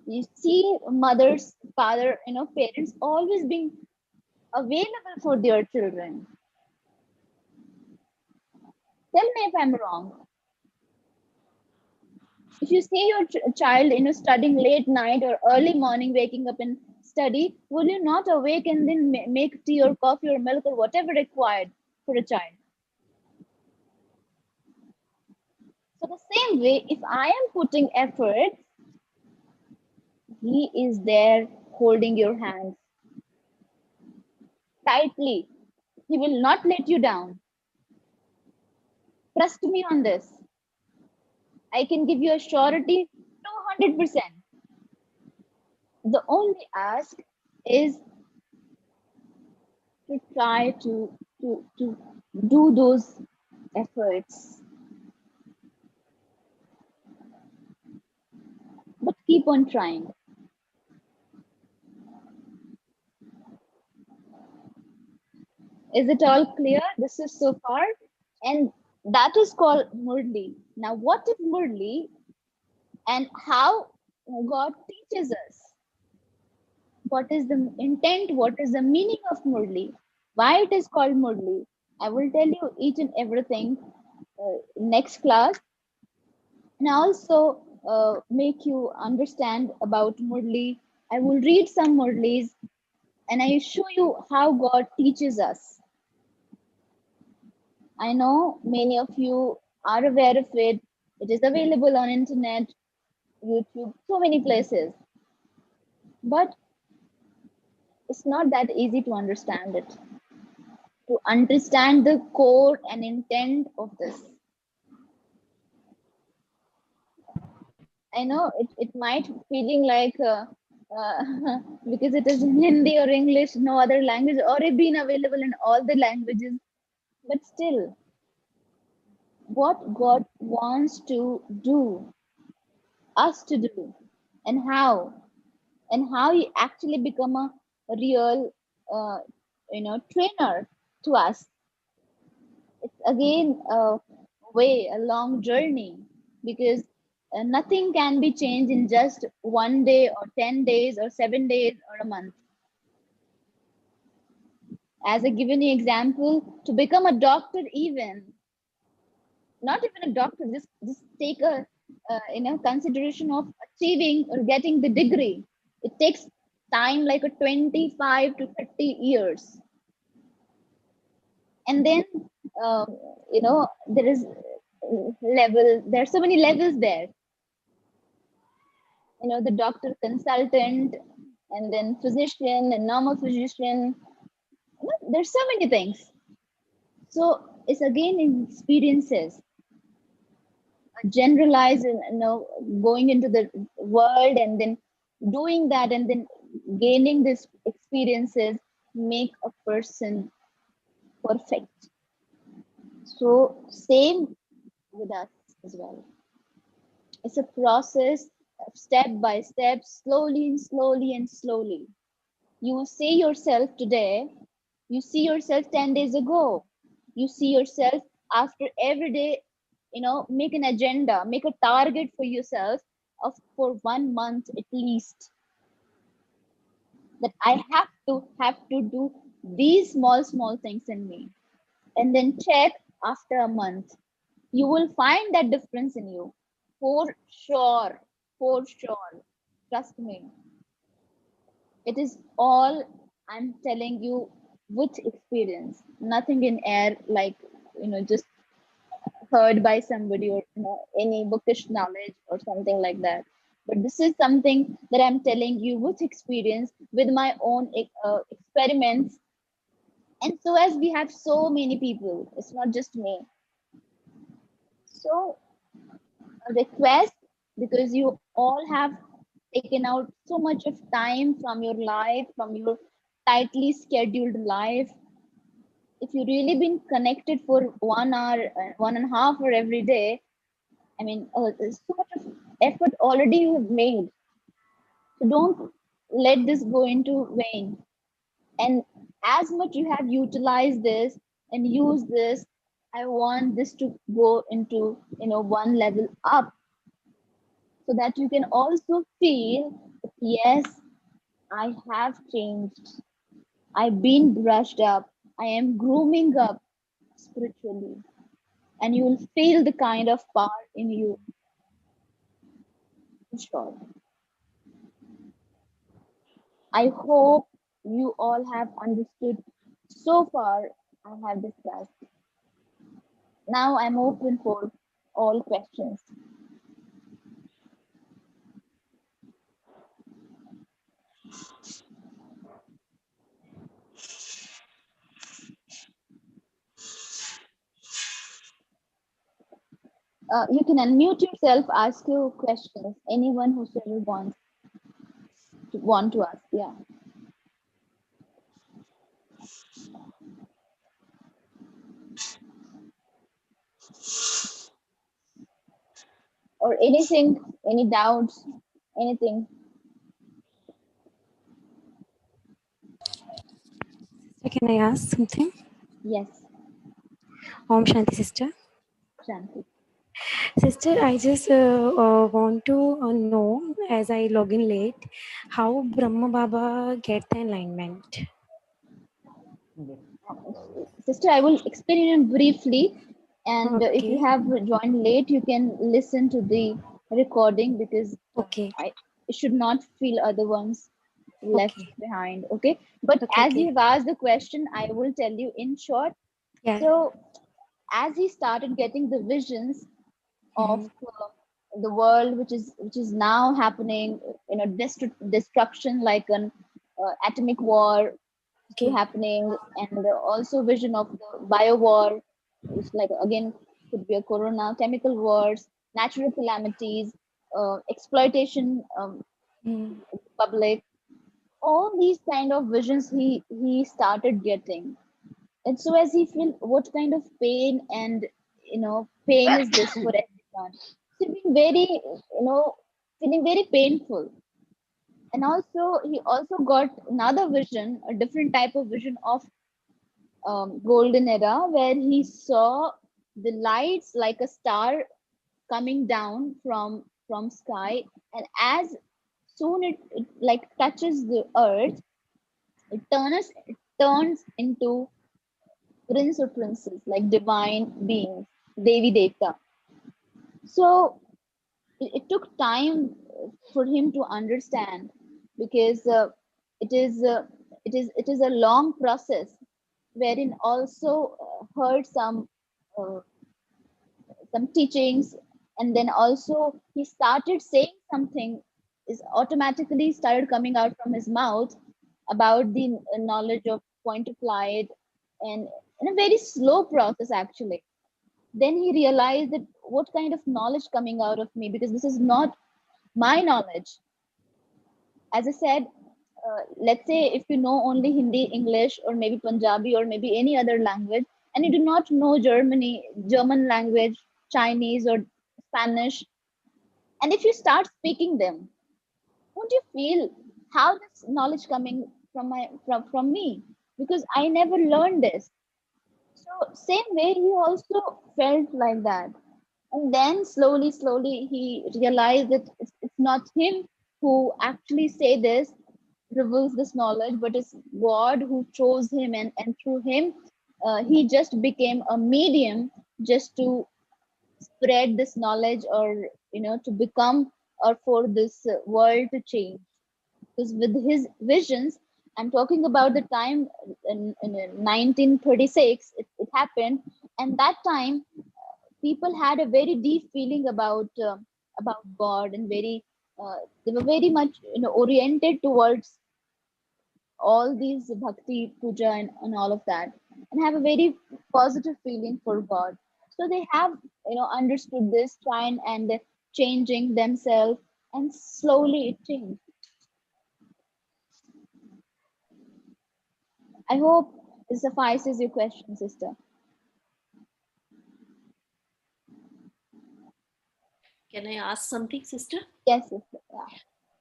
you see mothers, father, parents always being available for their children. Tell me if I'm wrong. If you see your child studying late night or early morning, waking up and study, will you not awake and then make tea or coffee or milk or whatever required for a child? So the same way, if I am putting effort, he is there holding your hands tightly. He will not let you down. Trust me on this. I can give you a surety 200%. The only ask is to try to do those efforts, but keep on trying. Is it all clear? This is so far. And that is called Murli. Now, what is Murli and how God teaches us? What is the intent? What is the meaning of Murli? Why it is called Murli? I will tell you each and everything next class, and also make you understand about Murli. I will read some Murlis and I show you how God teaches us. I know many of you are aware of it. It is available on internet, YouTube, so many places. But it's not that easy to understand it, to understand the core and intent of this. I know it might feeling like because it is in Hindi or English, no other language, or it been available in all the languages. But still, what God wants to do, us to do, and how He actually become a real, uh, trainer to us. It's again a way, a long journey, because nothing can be changed in just 1 day or 10 days or 7 days or a month. As a given example, to become a doctor, even not even a doctor, just take a consideration of achieving or getting the degree. It takes time like a 25 to 30 years, and then there is there are so many levels there, the doctor consultant, and then physician and normal physician. There's so many things. So it's again in experiences, generalize and going into the world and then doing that and then gaining these experiences make a person perfect. So same with us as well. It's a process of step by step, slowly and slowly and slowly. You see yourself today, you see yourself 10 days ago, you see yourself after every day, make an agenda, make a target for yourself of for 1 month at least, that I have to do these small things in me, and then check after a month. You will find that difference in you. For sure. For sure. Trust me. It is all I'm telling you with experience. Nothing in air, like, just heard by somebody, or any bookish knowledge or something like that. But this is something that I'm telling you with experience, with my own experiments. And so, as we have so many people, it's not just me. So, a request, because you all have taken out so much of time from your life, from your tightly scheduled life. If you really been connected for 1 hour, 1.5 hour every day, I mean, there's so much of effort already you have made. So don't let this go into vain. And as much you have utilized this and used this, I want this to go into, one level up, so that you can also feel that, yes, I have changed. I've been brushed up. I am grooming up spiritually. And you will feel the kind of power in you, for sure. I hope you all have understood so far I have discussed. Now I'm open for all questions. You can unmute yourself, ask your questions. Anyone whosoever want to ask, yeah, or anything, any doubts, anything. So can I ask something? Yes, Om Shanti, sister. Shanti. Sister, I just want to know, as I log in late, how Brahma Baba get the alignment. Sister, I will explain it briefly. And if you Okay, have joined late, you can listen to the recording, because okay, I should not feel other ones left okay, behind. Okay. But okay, as you okay. have asked the question, I will tell you in short. Yeah. So, as he started getting the visions of Mm-hmm. the world, which is now happening, destruction, like an atomic war to Okay. happening, and also vision of the bio war, which, like, again, could be a corona, chemical wars, natural calamities, exploitation, Mm. public, all these kind of visions he started getting. And so, as he feel what kind of pain, and pain is this for everyone, so being very, feeling very painful. And also, he also got another vision, a different type of vision of golden era, where he saw the lights like a star coming down from sky, and as soon it like touches the earth, it turns into prince or princess, like divine beings, devi devta. So it took time for him to understand, because it is it is a long process, wherein also heard uh, some teachings, and then also he started saying something, is automatically started coming out from his mouth about the knowledge of point of light, and in a very slow process, actually. Then he realized that what kind of knowledge coming out of me, because this is not my knowledge. As I said, let's say if you know only Hindi, English, or maybe Punjabi, or maybe any other language, and you do not know German language, Chinese, or Spanish, and if you start speaking them, won't you feel how this knowledge coming from me? Because I never learned this. So same way, he also felt like that. And then slowly, he realized that it's not him who actually say this. reveals this knowledge, but it's God who chose him, and through him, he just became a medium just to spread this knowledge, or to become, or for this world to change. Because with his visions, I'm talking about the time in 1936, it happened, and that time people had a very deep feeling about God, and very they were very much oriented towards all these bhakti puja, and all of that, and have a very positive feeling for God. So they have understood this, trying and changing themselves, and slowly it changed. I hope this suffices your question, sister. Can I ask something, sister? Yes, sister. Yeah.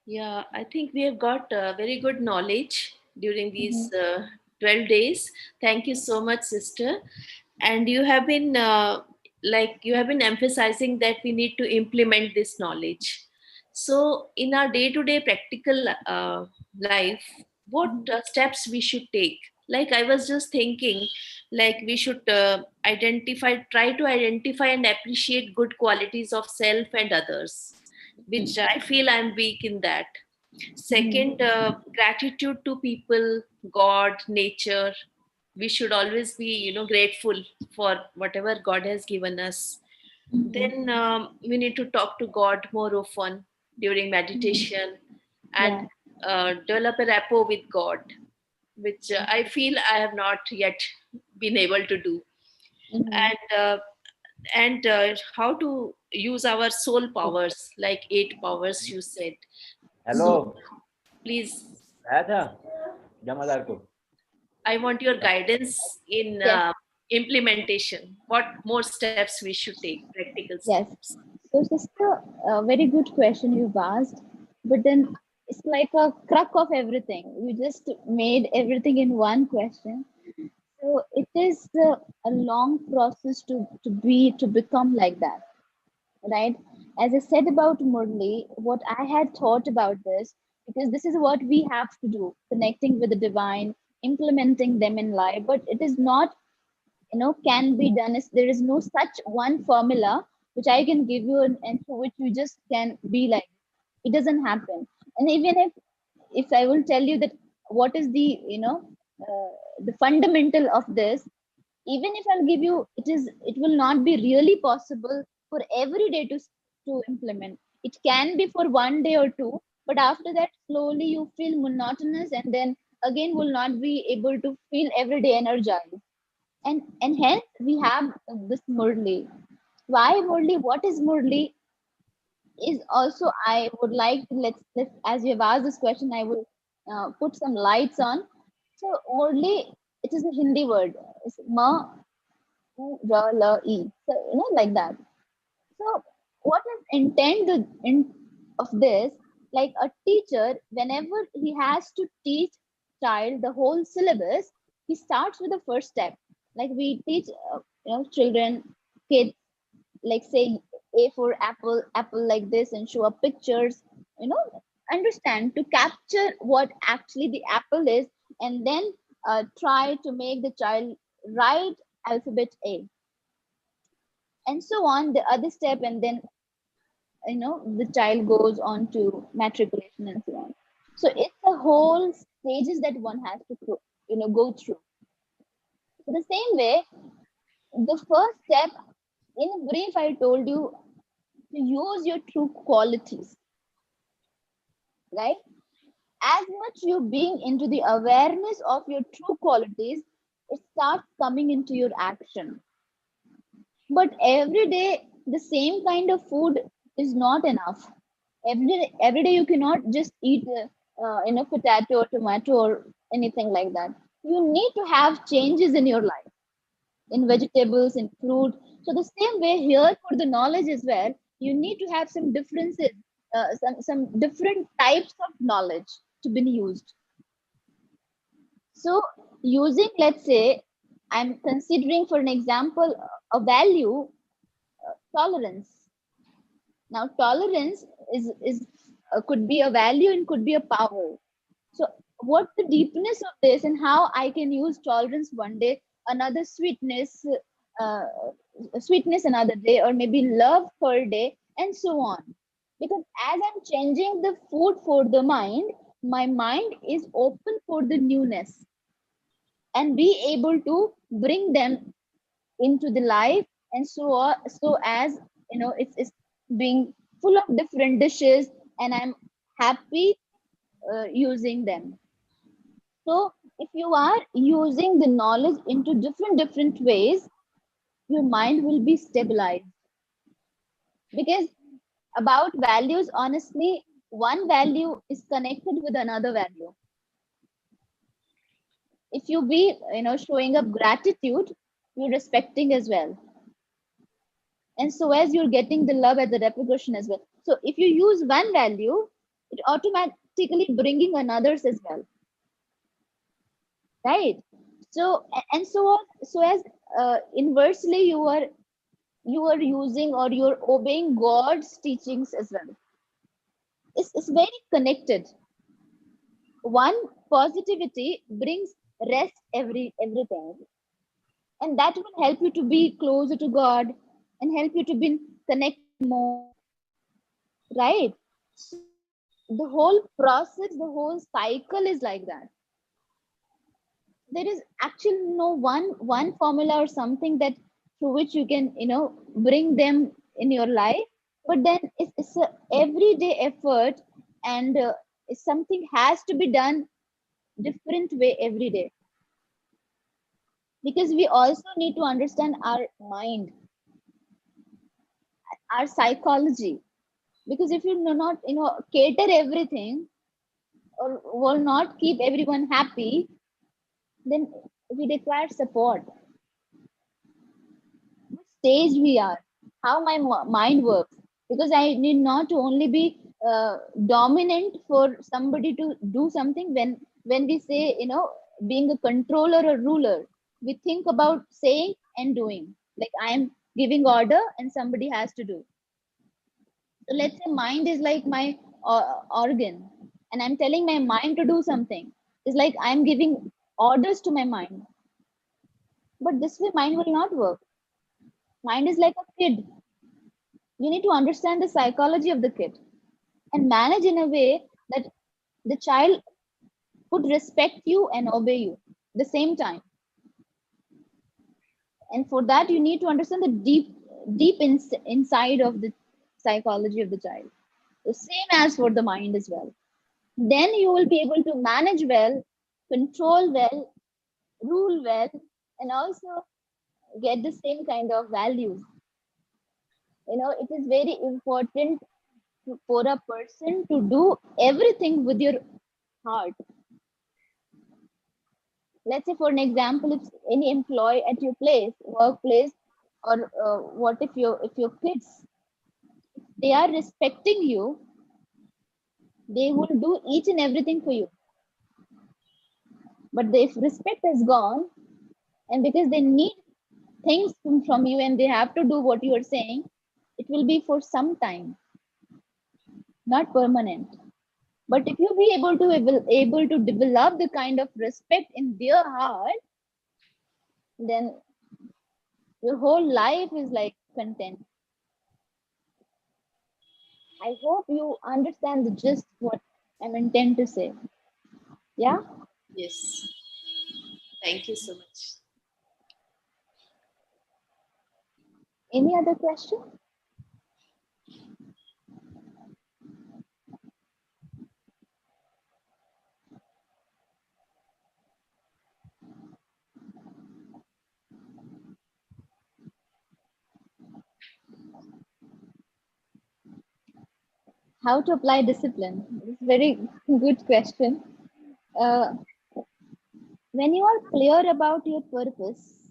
Yeah, I think we have got very good knowledge during Mhm. these 12 days. Thank you so much, sister. And you have been you have been emphasizing that we need to implement this knowledge. So in our day to day practical life, what Mhm. steps we should take? Like I was just thinking, like we should try to identify and appreciate good qualities of self and others, which I feel I'm weak in that. Second, Mhm. gratitude to people, God, nature. We should always be grateful for whatever God has given us. Mhm. Then we need to talk to God more often during Mhm. meditation, Yeah. and develop a rapport with God, which I Mhm. feel I have not yet been able to do. Mhm. And how to use our soul powers, like 8 powers you said. So Mhm. Hello, please, आया था जमादार को। I want your guidance in Yes. implementation. What more steps we should take, practical Yes. steps? So, sister, a very good question you've asked, but then it's like a crux of everything. You just made everything in one question. So it is a long process to become like that, right? As I said about Murli, what I had thought about this, because this is what we have to do, connecting with the divine, implementing them in life, but it is not can be done. Is there is no such one formula which I can give you, and for which you just can be like. It doesn't happen. And even if I will tell you that what is the the fundamental of this, even if I'll give you, it will not be really possible for every day to implement. It can be for one day or two, but after that slowly you feel monotonous, and then again will not be able to feel every day energized. And hence we have this Murli. Why Murli? What is Murli? Is also, I would like to, let's as you have asked this question, I will put some lights on. So Murli, it is a Hindi word. It's ma ra la e. So like that. So what is intent of this? Like a teacher, whenever he has to teach child the whole syllabus, he starts with the first step. Like we teach children, kids, like say A for apple, apple like this, and show up pictures, you know understand, to capture what actually the apple is, and then try to make the child write alphabet A, and so on, the other step, and then the child goes on to matriculation and so on. So it's the whole stages that one has to go through. So the same way, the first step, in brief, I told you to use your true qualities, right? As much you being into the awareness of your true qualities, it starts coming into your action. But every day, the same kind of food is not enough. Every day you cannot just eat potato or tomato or anything like that. You need to have changes in your life, in vegetables, in fruit. So the same way here for the knowledge as well, you need to have some differences, some different types of knowledge to be used. So using, let's say, I'm considering for an example a value, tolerance. Now tolerance is could be a value and could be a power. So what the deepness of this and how I can use tolerance one day, another uh, sweetness another day, or maybe love per day, and so on. Because as I'm changing the food for the mind, my mind is open for the newness and be able to bring them into the life, and so on, so as it's being full of different dishes, and I'm happy using them. So if you are using the knowledge into different ways, your mind will be stabilized. Because about values, honestly, one value is connected with another value. If you be showing up gratitude, you're respecting as well, and so as you're getting the love at the repercussion as well. So if you use one value, it automatically bringing another's as well, right? So and so on, so as inversely you are using or you're obeying God's teachings as well. It's very connected. One positivity brings rest everything, and that will help you to be closer to God and help you to be connected more, right? So the whole process, the whole cycle is like that. There is actually no one formula or something that through which you can bring them in your life, but then it's a everyday effort, and something has to be done different way every day, because we also need to understand our mind, our psychology. Because if you do not cater everything, or will not keep everyone happy, then we require support. What stage we are, how my mind works. Because I need not to only be dominant for somebody to do something. When we say being a controller or ruler, we think about saying and doing. Like I am giving order and somebody has to do. So let's say mind is like my organ, and I'm telling my mind to do something. It's like I'm giving orders to my mind. But this way, mind will not work. Mind is like a kid. You need to understand the psychology of the kid and manage in a way that the child would respect you and obey you the same time. And for that, you need to understand the deep inside of the psychology of the child. The same as for the mind as well. Then you will be able to manage well, control well, rule well, and also get the same kind of values. It is very important for a person to do everything with your heart. Let's say, for an example, if any employee at your workplace, or what if your kids, they are respecting you, they will do each and everything for you. But if respect is gone, and because they need things from you and they have to do what you are saying, it will be for some time, not permanent. But if you be able to develop the kind of respect in their heart, then your whole life is like content. I hope you understand the gist what I'm intent to say. Yeah. Yes. Thank you so much. Any other question? How to apply discipline? It's very good question. Uh, when you are clear about your purpose,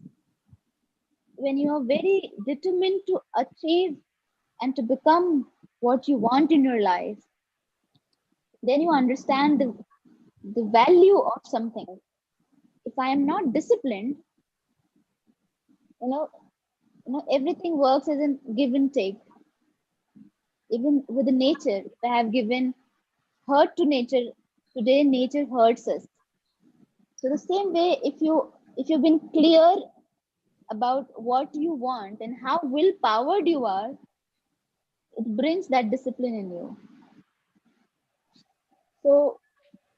when you are very determined to achieve and to become what you want in your life, then you understand the value of something. If I am not disciplined, you know, everything works as a give and take. Even with the nature, if I have given hurt to nature, Today nature hurts us. So the same way, if you've been clear about what you want and how willpowered you are, it brings that discipline in you. So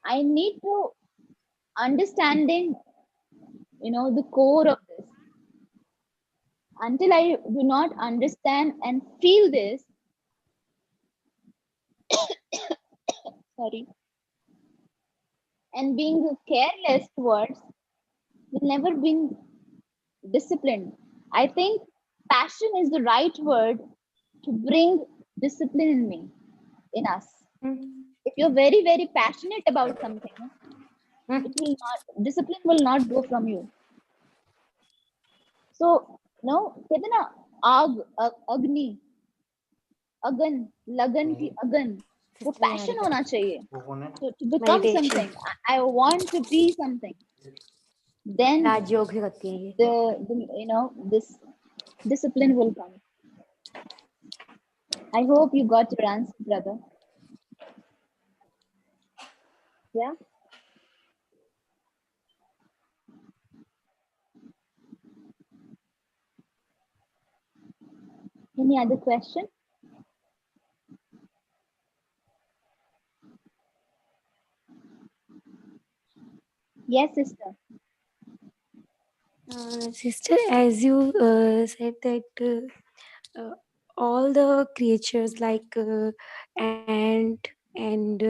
I need to understanding, the core of this. Until I do not understand and feel this, sorry, and being careless towards will never be disciplined. I think passion is the right word to bring discipline in me, in us. Mm. If you're very, very passionate about something, Mm. it will not, discipline will not go from you. So, कहते ना, आग अग्नि, अगन, लगन की अगन, वो Sister passion Niharika. होना चाहिए. So to become Meditation. something, I want to be something. Then राजयोग से करती है ये. this discipline will come. I hope you got your answer, brother. Yeah. Any other question? Yes, sister. Sister, as you said that all the creatures like ant and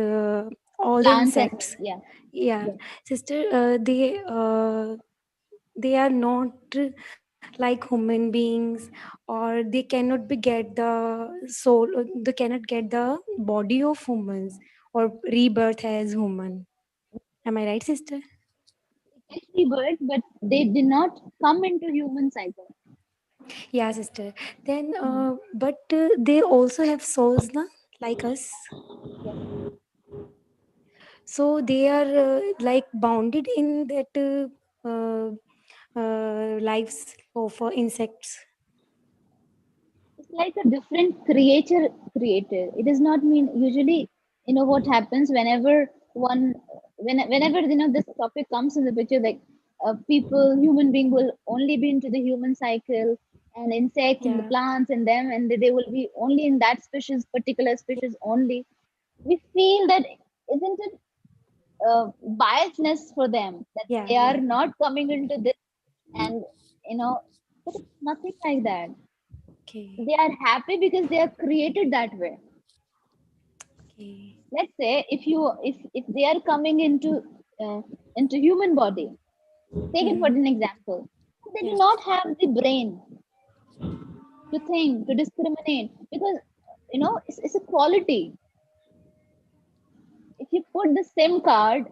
all the Plants as insects, well. Yeah. yeah, Yes. sister, they are not like human beings, or they cannot be get the soul, they cannot get the body of humans or rebirth as human. Am I right, sister? Actually, bird, but they did not come into human cycle. Yeah, sister. Then, Mhm. but they also have souls, na, like us. Yes. So they are like bounded in that lives of insects. It's like a different creature created. It does not mean usually, what happens whenever whenever this topic comes in the picture, like people, human being will only be into the human cycle, and insects and the Yeah, plants and them, and they will be only in that species, particular species only. We feel that isn't it biasness for them that yeah, they are yeah. not coming into this, and but it's nothing like that. Okay, They are happy because they are created that way. okay. Let's say if they are coming uh, into human body, take it for Mm-hmm. an example, they do Yeah, not have the brain to think, to discriminate, because it's a quality. If you put the SIM card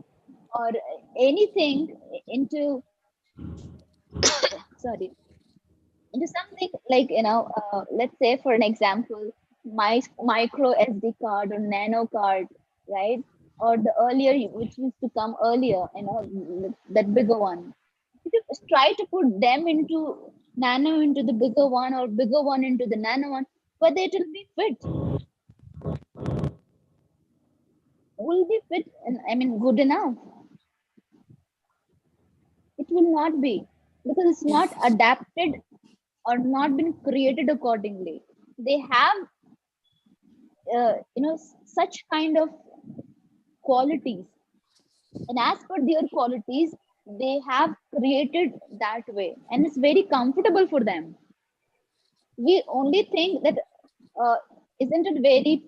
or anything into, sorry, into something like, let's say for an example, my micro SD card or nano card, right? Or the earlier, which used to come earlier, that bigger one. If you try to put them into nano, into the bigger one, or bigger one into the nano one, whether it will be fit, and I mean good enough. It will not be, because it's not adapted or not been created accordingly. They have such kind of qualities, and as per their qualities, they have created that way, and it's very comfortable for them. We only think that, uh, isn't it very,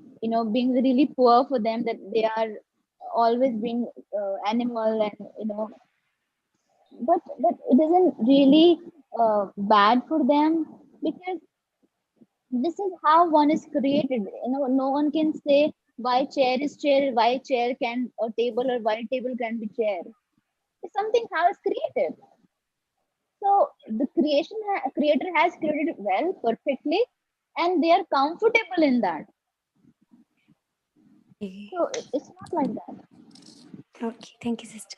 being really poor for them, that they are always being animal, and but it isn't really bad for them, because this is how one is created. No one can say why chair is chair, why chair can a table, or why table can be chair. It's something how it's created. So the creator has created it well, perfectly, and they are comfortable in that. okay. So it's not like that. Okay, thank you, sister.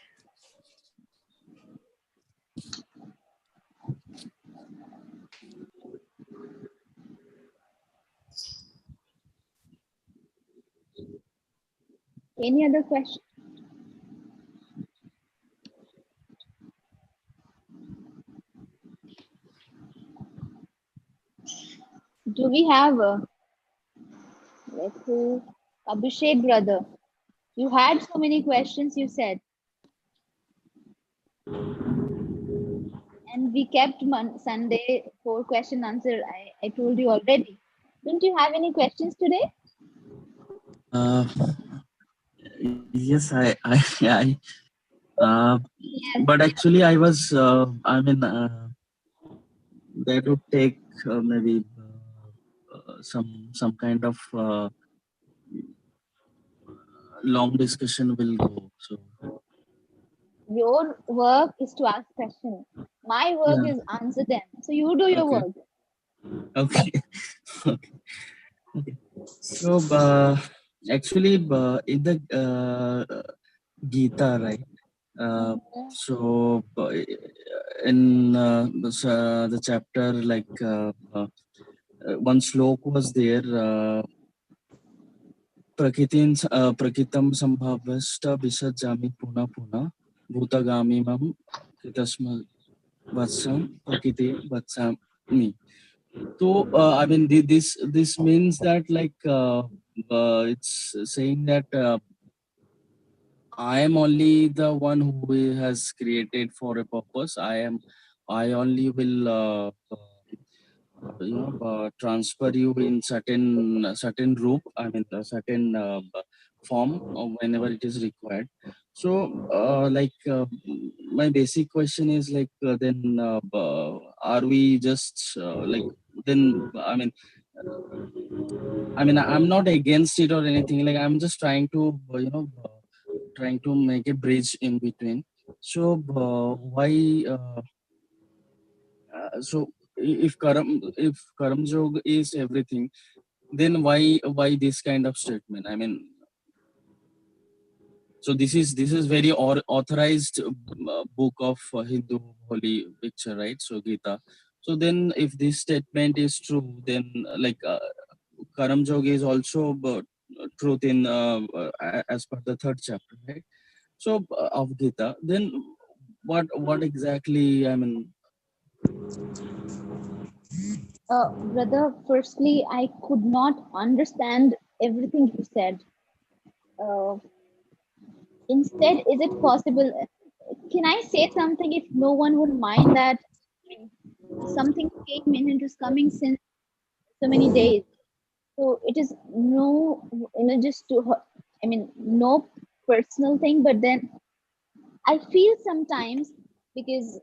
Any other question? Do we have let's see, Abhishek brother? You had so many questions, you said, and we kept Sunday for question answer. I told you already. Don't you have any questions today? Uh, yes, I Yes. but actually, I was, I mean, that would take maybe some kind of long discussion will go. So Your work is to ask questions. My work yeah, is answer them. So you do your okay, work. okay, okay, okay. So actually, in the Gita, right? Uh, Mhm. so in the chapter like one slok was there. प्रकृतिं संभाव्यश्च विसर्जामि पुनः पुनः भूतगामिमं कृतस्म वत्सं प्रकृति वत्सामि. So I mean this means that like it's saying that I am only the one who has created for a purpose. I only will transfer you in certain group. I mean a certain form whenever it is required. So my basic question is like then are we just like then I'm not against it or anything. Like I'm just trying to trying to make a bridge in between. So why so if karam jog is everything, then why this kind of statement? I mean, so this is very authorized book of Hindu holy picture, right? So Gita. So then if this statement is true, then karam jog is also truth in as per the third chapter, right? So of Gita, then what exactly? I mean, Brother, firstly, I could not understand everything you said. Uh, Instead, is it possible? Can I say something if no one would mind that? I mean, something came in, it is coming since so many days. So it is no, just to, I mean, no personal thing, but then I feel sometimes because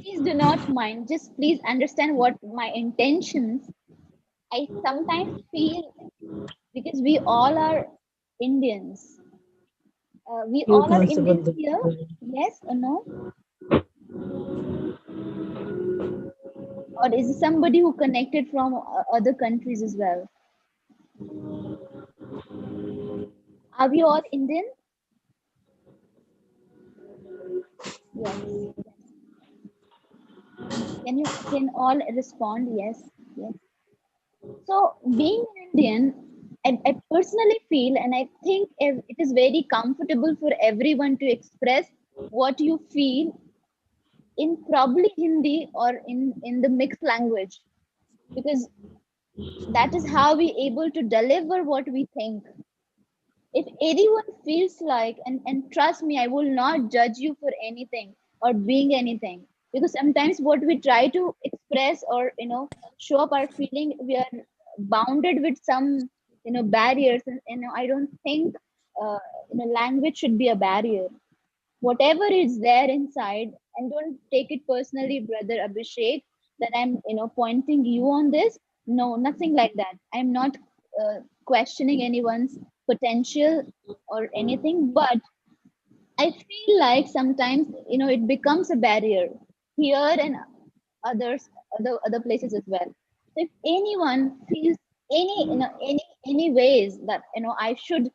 please do not mind, just please understand what my intentions. I sometimes feel because we all are Indians. We You all can are answer Indians the here. Yes or no? Or is it somebody who connected from other countries as well? Are we all Indian? Yes. Can all respond? Yes. Yes. So being an Indian, I personally feel, and I think it is very comfortable for everyone to express what you feel in probably Hindi or in the mixed language, because that is how we able to deliver what we think. If anyone feels like, and trust me, I will not judge you for anything or being anything, because sometimes what we try to express or show up our feeling, we are bounded with some barriers, and I don't think uh, language should be a barrier. Whatever is there inside, and don't take it personally, brother Abhishek, that I'm pointing you on this. No, nothing like that. I'm not questioning anyone's potential or anything, but I feel like sometimes it becomes a barrier here and others, other places as well. So if anyone feels any ways that I should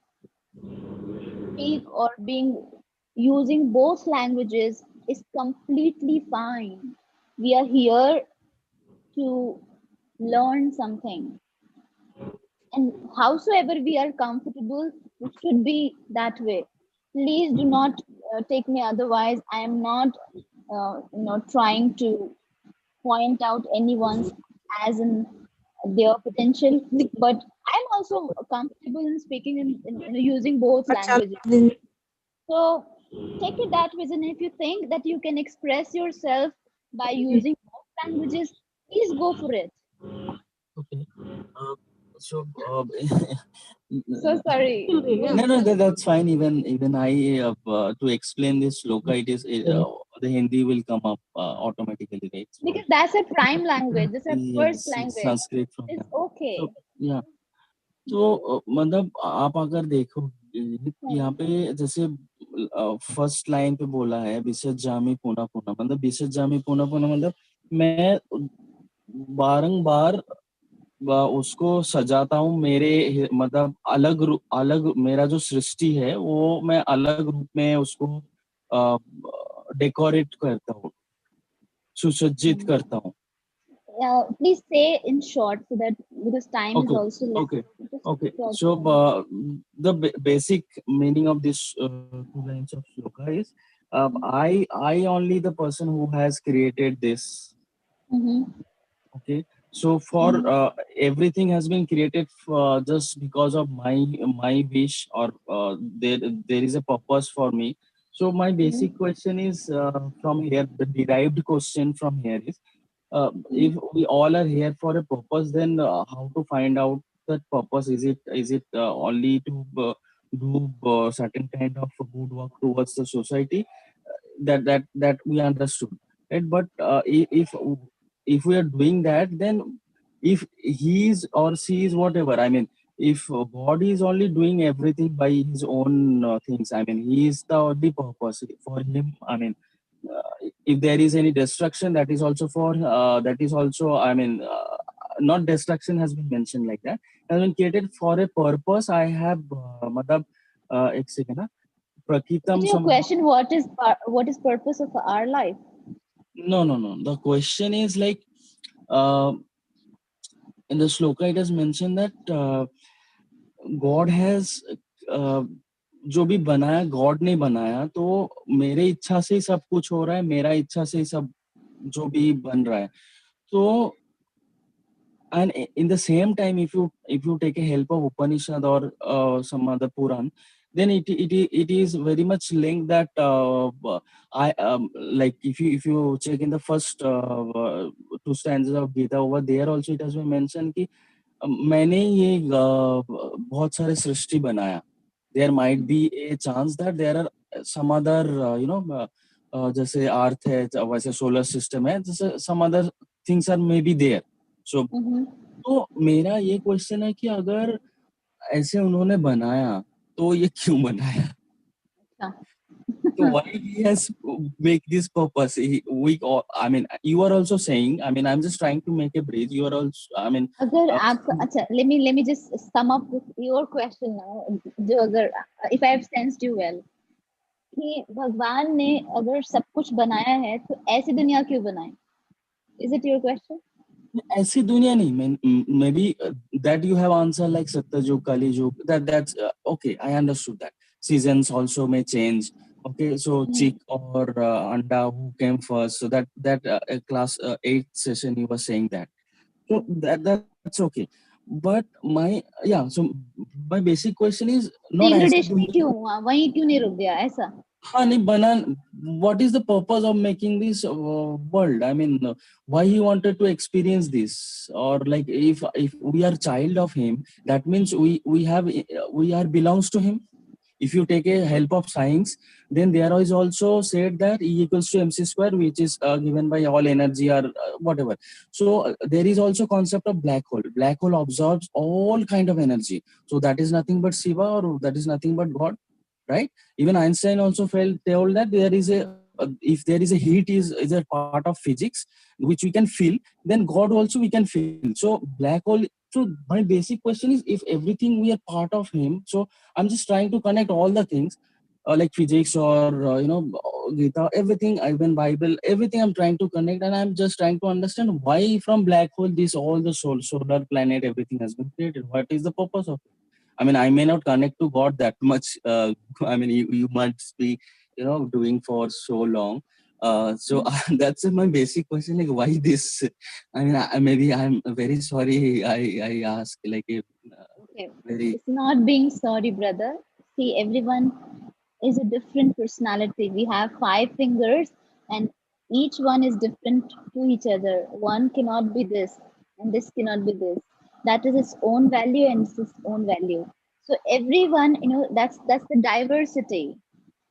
speak or being using both languages is completely fine. We are here to learn something, and howsoever we are comfortable, it should be that way. Please do not take me otherwise. I am not trying to point out anyone's as in their potential, but I'm also comfortable in speaking in using both अच्छा languages. So take it that way. And if you think that you can express yourself by using both languages, please go for it. Okay. Uh, so So sorry. no, no, that's fine. Even I to explain this sloka, it is the Hindi will come up automatically, right? So Because that's a prime language, it's a first yes, it's language. Sanskrit from It's here. So okay. yeah. तो मतलब आप अगर देखो यहाँ Hmm. पे जैसे first line पे बोला है बिसत जामी पुना पुना मतलब बिसत जामी पुना पुना मतलब मैं बारंबार उसको सजाता हूँ मेरे मतलब अलग मेरा जो सृष्टि है वो मैं अलग रूप में उसको डेकोरेट करता हूँ सुसज्जित Hmm. करता हूँ Please say in short so that because time is okay also less. okay Just okay short so form. the basic meaning of this two lines of shloka is I only the person who has created this. Mm-hmm. Okay, so for Mm-hmm. everything has been created just because of my wish or there is a purpose for me. So my basic Mm-hmm. question is from here the derived question from here is if Mm-hmm. we all are here for a purpose, then how to find out that purpose? Is it only to do certain kind of good work towards the society? That we understood, right? But if we are doing that, then if he is or she is whatever, I mean, if God is only doing everything by his own things, I mean, he is the only purpose for him. I mean, if there is any destruction, that is also for that is also, I mean, not destruction has been mentioned like that, has been created for a purpose. I have matlab, एक second ना Is it prakitam your samah. question? What is purpose of our life? No, the question is like uh, in the shloka it is mentioned that God has uh, जो भी बनाया God ने बनाया तो मेरे इच्छा से ही सब कुछ हो रहा है मेरा इच्छा से ही सब जो भी बन रहा है तो and in the same time if you take a help of Upanishad or some other Puran, then it is very much linked that I like if you check in the first two stanzas of Gita, over there also it has been mentioned कि मैंने ये बहुत सारे सृष्टि बनाया. There might be a chance that there are some other जैसे अर्थ है वैसे solar system है जैसे some other things are maybe there. So Mm-hmm. तो मेरा ये क्वेश्चन है कि अगर ऐसे उन्होंने बनाया तो ये क्यों बनाया so why he has make this purpose I mean you are also saying I mean I'm just trying to make a bridge you are also I mean अगर आप अच्छा let me just sum up with your question now. जो अगर if I have sensed you well कि भगवान ने अगर सब कुछ बनाया है तो ऐसी दुनिया क्यों बनाई? Is it your question? ऐसी दुनिया नहीं maybe that you have answered like Satyajug Kali Yug that's okay I understood that seasons also may change okay so chick or anda who came first so that class 8 session you were saying that so that's okay but my yeah so my basic question is not ऐसी degradation दुनिया क्यों हुआ वहीं क्यों नहीं रुक गया ऐसा हाँ नहीं बना what is the purpose of making this world I mean why he wanted to experience this or like if we are child of him that means we have we are belongs to him if you take a help of science then there is also said that E equals to mc square which is given by all energy or whatever so there is also concept of black hole absorbs all kind of energy so that is nothing but Shiva or that is nothing but God right even Einstein also felt told that there is a if there is a heat is a part of physics which we can feel then God also we can feel so black hole so my basic question is if everything we are part of him so I'm just trying to connect all the things like physics or Gita everything even Bible everything I'm trying to connect and I'm just trying to understand why from black hole this all the solar planet everything has been created what is the purpose of it I mean, I may not connect to God that much. I mean, you must be, doing for so long. So that's my basic question. Like, why this? I mean, maybe I'm very sorry. I ask like a Okay, very. it's not being sorry, brother. See, everyone is a different personality. We have 5 fingers, and each one is different to each other. One cannot be this, and this cannot be this. That is its own value and it's its own value. So everyone, that's the diversity.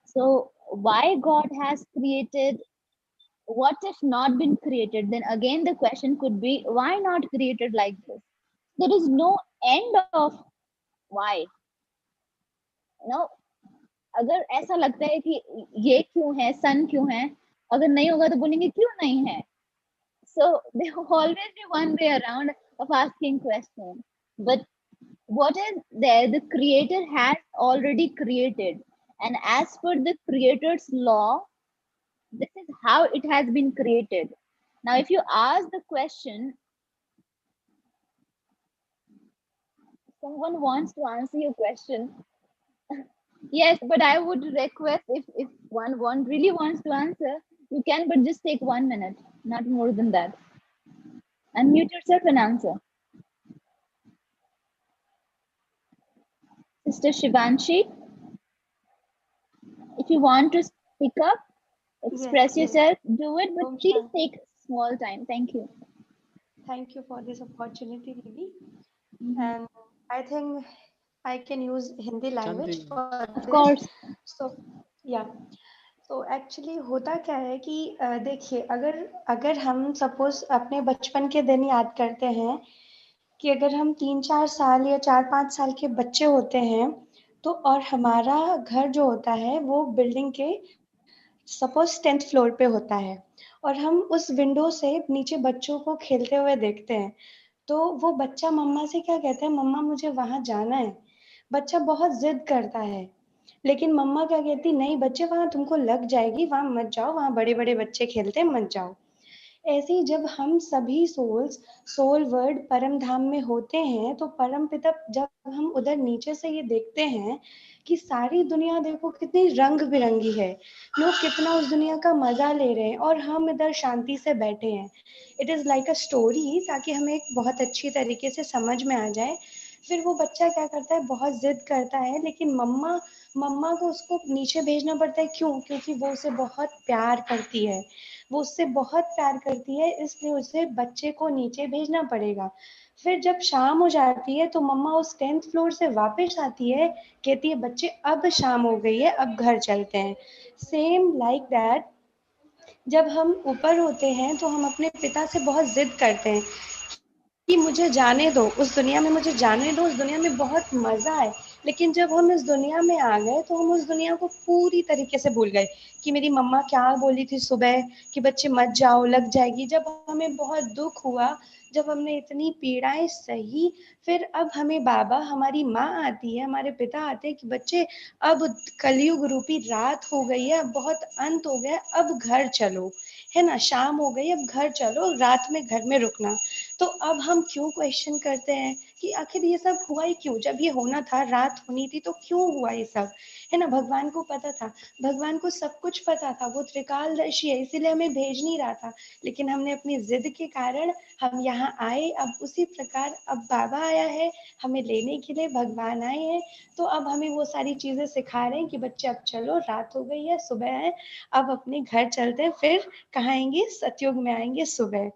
So why God has created? What if not been created? Then again, the question could be, why not created like this? There is no end of why. You know, अगर ऐसा लगता है कि ये क्यों है, सन क्यों है, अगर नहीं होगा तो बोलेंगे क्यों नहीं है. So there will always be one way around of asking question. But what is there, the creator has already created, and as per the creator's law, this is how it has been created. Now if you ask the question, someone wants to answer your question. Yes, but I would request, if one really wants to answer, you can, but just take 1 minute, not more than that. Unmute yourself and answer. Sister Shivanshi, if you want to speak up, express Yes, yourself, do it, but Om please Shanti. take small time. Thank you. Thank you for this opportunity, Didi. Mhm. And I think I can use Hindi language Shanti. for Of this. course. So, yeah. तो actually होता क्या है कि देखिए, अगर अगर हम suppose अपने बचपन के दिन याद करते हैं कि अगर हम 3-4 साल या 4-5 साल के बच्चे होते हैं, तो और हमारा घर जो होता है वो बिल्डिंग के सपोज 10th फ्लोर पे होता है, और हम उस विंडो से नीचे बच्चों को खेलते हुए देखते हैं, तो वो बच्चा मम्मा से क्या कहता है, मम्मा मुझे वहां जाना है. बच्चा बहुत जिद करता है, लेकिन मम्मा क्या कहती, नहीं बच्चे, वहां तुमको लग जाएगी, वहां मत जाओ, वहां बड़े बड़े बच्चे खेलते हैं, मत जाओ. ऐसे ही जब हम सभी सोल वर्ड परम धाम में होते हैं, तो परम पिता जब हम उधर नीचे से ये देखते हैं कि सारी दुनिया देखो कितनी रंग बिरंगी है, लोग कितना उस दुनिया का मजा ले रहे हैं, और हम इधर शांति से बैठे हैं. It is like a story, ताकि हमें एक बहुत अच्छी तरीके से समझ में आ जाए. फिर वो बच्चा क्या करता है, बहुत जिद करता है, लेकिन मम्मा मम्मा को उसको नीचे भेजना पड़ता है. क्यों? क्योंकि वो उसे बहुत प्यार करती है, वो उससे बहुत प्यार करती है, इसलिए उसे बच्चे को नीचे भेजना पड़ेगा. फिर जब शाम हो जाती है, तो मम्मा उस 10th फ्लोर से वापस आती है, कहती है बच्चे अब शाम हो गई है, अब घर चलते हैं. सेम लाइक दैट, जब हम ऊपर होते हैं तो हम अपने पिता से बहुत जिद करते हैं कि मुझे जाने दो उस दुनिया में, मुझे जाने दो, उस दुनिया में बहुत मज़ा है. लेकिन जब हम इस दुनिया में आ गए, तो हम उस दुनिया को पूरी तरीके से भूल गए कि मेरी मम्मा क्या बोली थी सुबह कि बच्चे मत जाओ, लग जाएगी. जब हमें बहुत दुख हुआ, जब हमने इतनी पीड़ाएं सही, फिर अब हमें बाबा, हमारी माँ आती है, हमारे पिता आते हैं कि बच्चे अब कलयुग रूपी रात हो गई है, अब बहुत अंत हो गया है, अब घर चलो, है ना, शाम हो गई, अब घर चलो, रात में घर में रुकना. तो अब हम क्यों क्वेश्चन करते हैं कि आखिर ये सब हुआ ही क्यों, जब ये होना था, रात होनी थी, तो क्यों हुआ ये सब, है ना. भगवान को पता था, भगवान को सब कुछ पता था, वो त्रिकालदर्शी है, इसीलिए हमें भेज नहीं रहा था. लेकिन हमने अपनी जिद के कारण हम यहाँ आए. अब उसी प्रकार अब बाबा आया है हमें लेने के लिए, भगवान आए हैं, तो अब हमें वो सारी चीजें सिखा रहे हैं कि बच्चे अब चलो, रात हो गई है, सुबह है, अब अपने घर चलते हैं, फिर कहाँ आएंगे, सतयुग में आएंगे सुबह.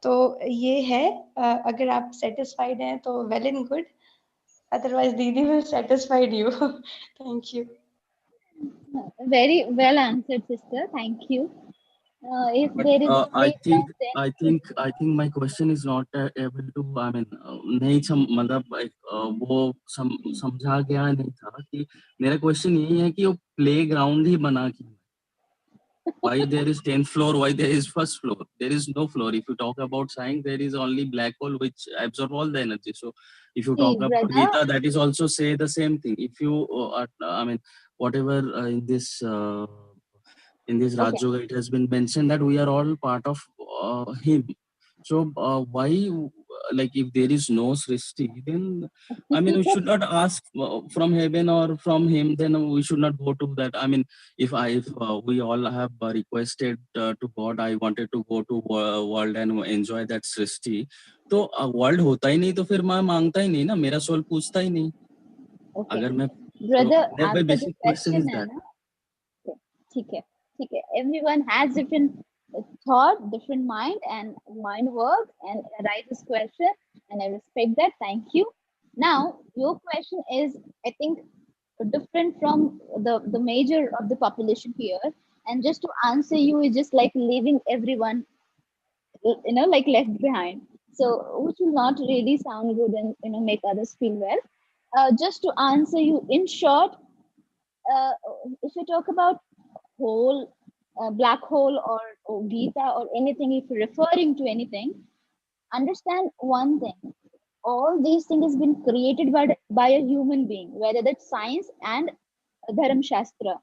तो ये है. अगर आप सेटिस्फाइड हैं तो वेल एंड गुड, अदरवाइज दीदी will satisfied you. Thank you. Very well answered, sister. Thank you. If But there is I only think then I think I think my question is not able to. I mean, नहीं मतलब वो समझा गया नहीं था कि मेरा question यही है कि वो प्ले ग्राउंड ही बना क्यों. Why there is 10th floor? Why there is first floor? There is no floor. If you talk about science, there is only black hole which absorb all the energy. So, if you see, talk about brother. Gita, that is also say the same thing. If you, I mean, whatever in this Okay. Rajyoga, it has been mentioned that we are all part of him. So why? like if there is no Srishti, then I mean we should not ask from heaven or from him. Then we should not go to that. I mean, if we all have requested to God, I wanted to go to world and enjoy that Srishti. तो world होता ही नहीं तो फिर मैं मांगता ही नहीं ना, मेरा सोल पूछता ही नहीं Okay, अगर मैं. So brother, my आपका जो basic question is question है that. ना, okay, ठीक है, ठीक है. Everyone has different thought, different mind, and mind work, and write this question, and I respect that. Thank you. Now, your question is, I think, different from the major of the population here, and just to answer you is just like leaving everyone, like left behind. So, which will not really sound good and make others feel well. Just to answer you in short, uh, if you talk about hole, black hole, or Gita, or anything, if you're referring to anything, understand one thing: all these things has been created by a human being, whether that's science and Dharam Shastra,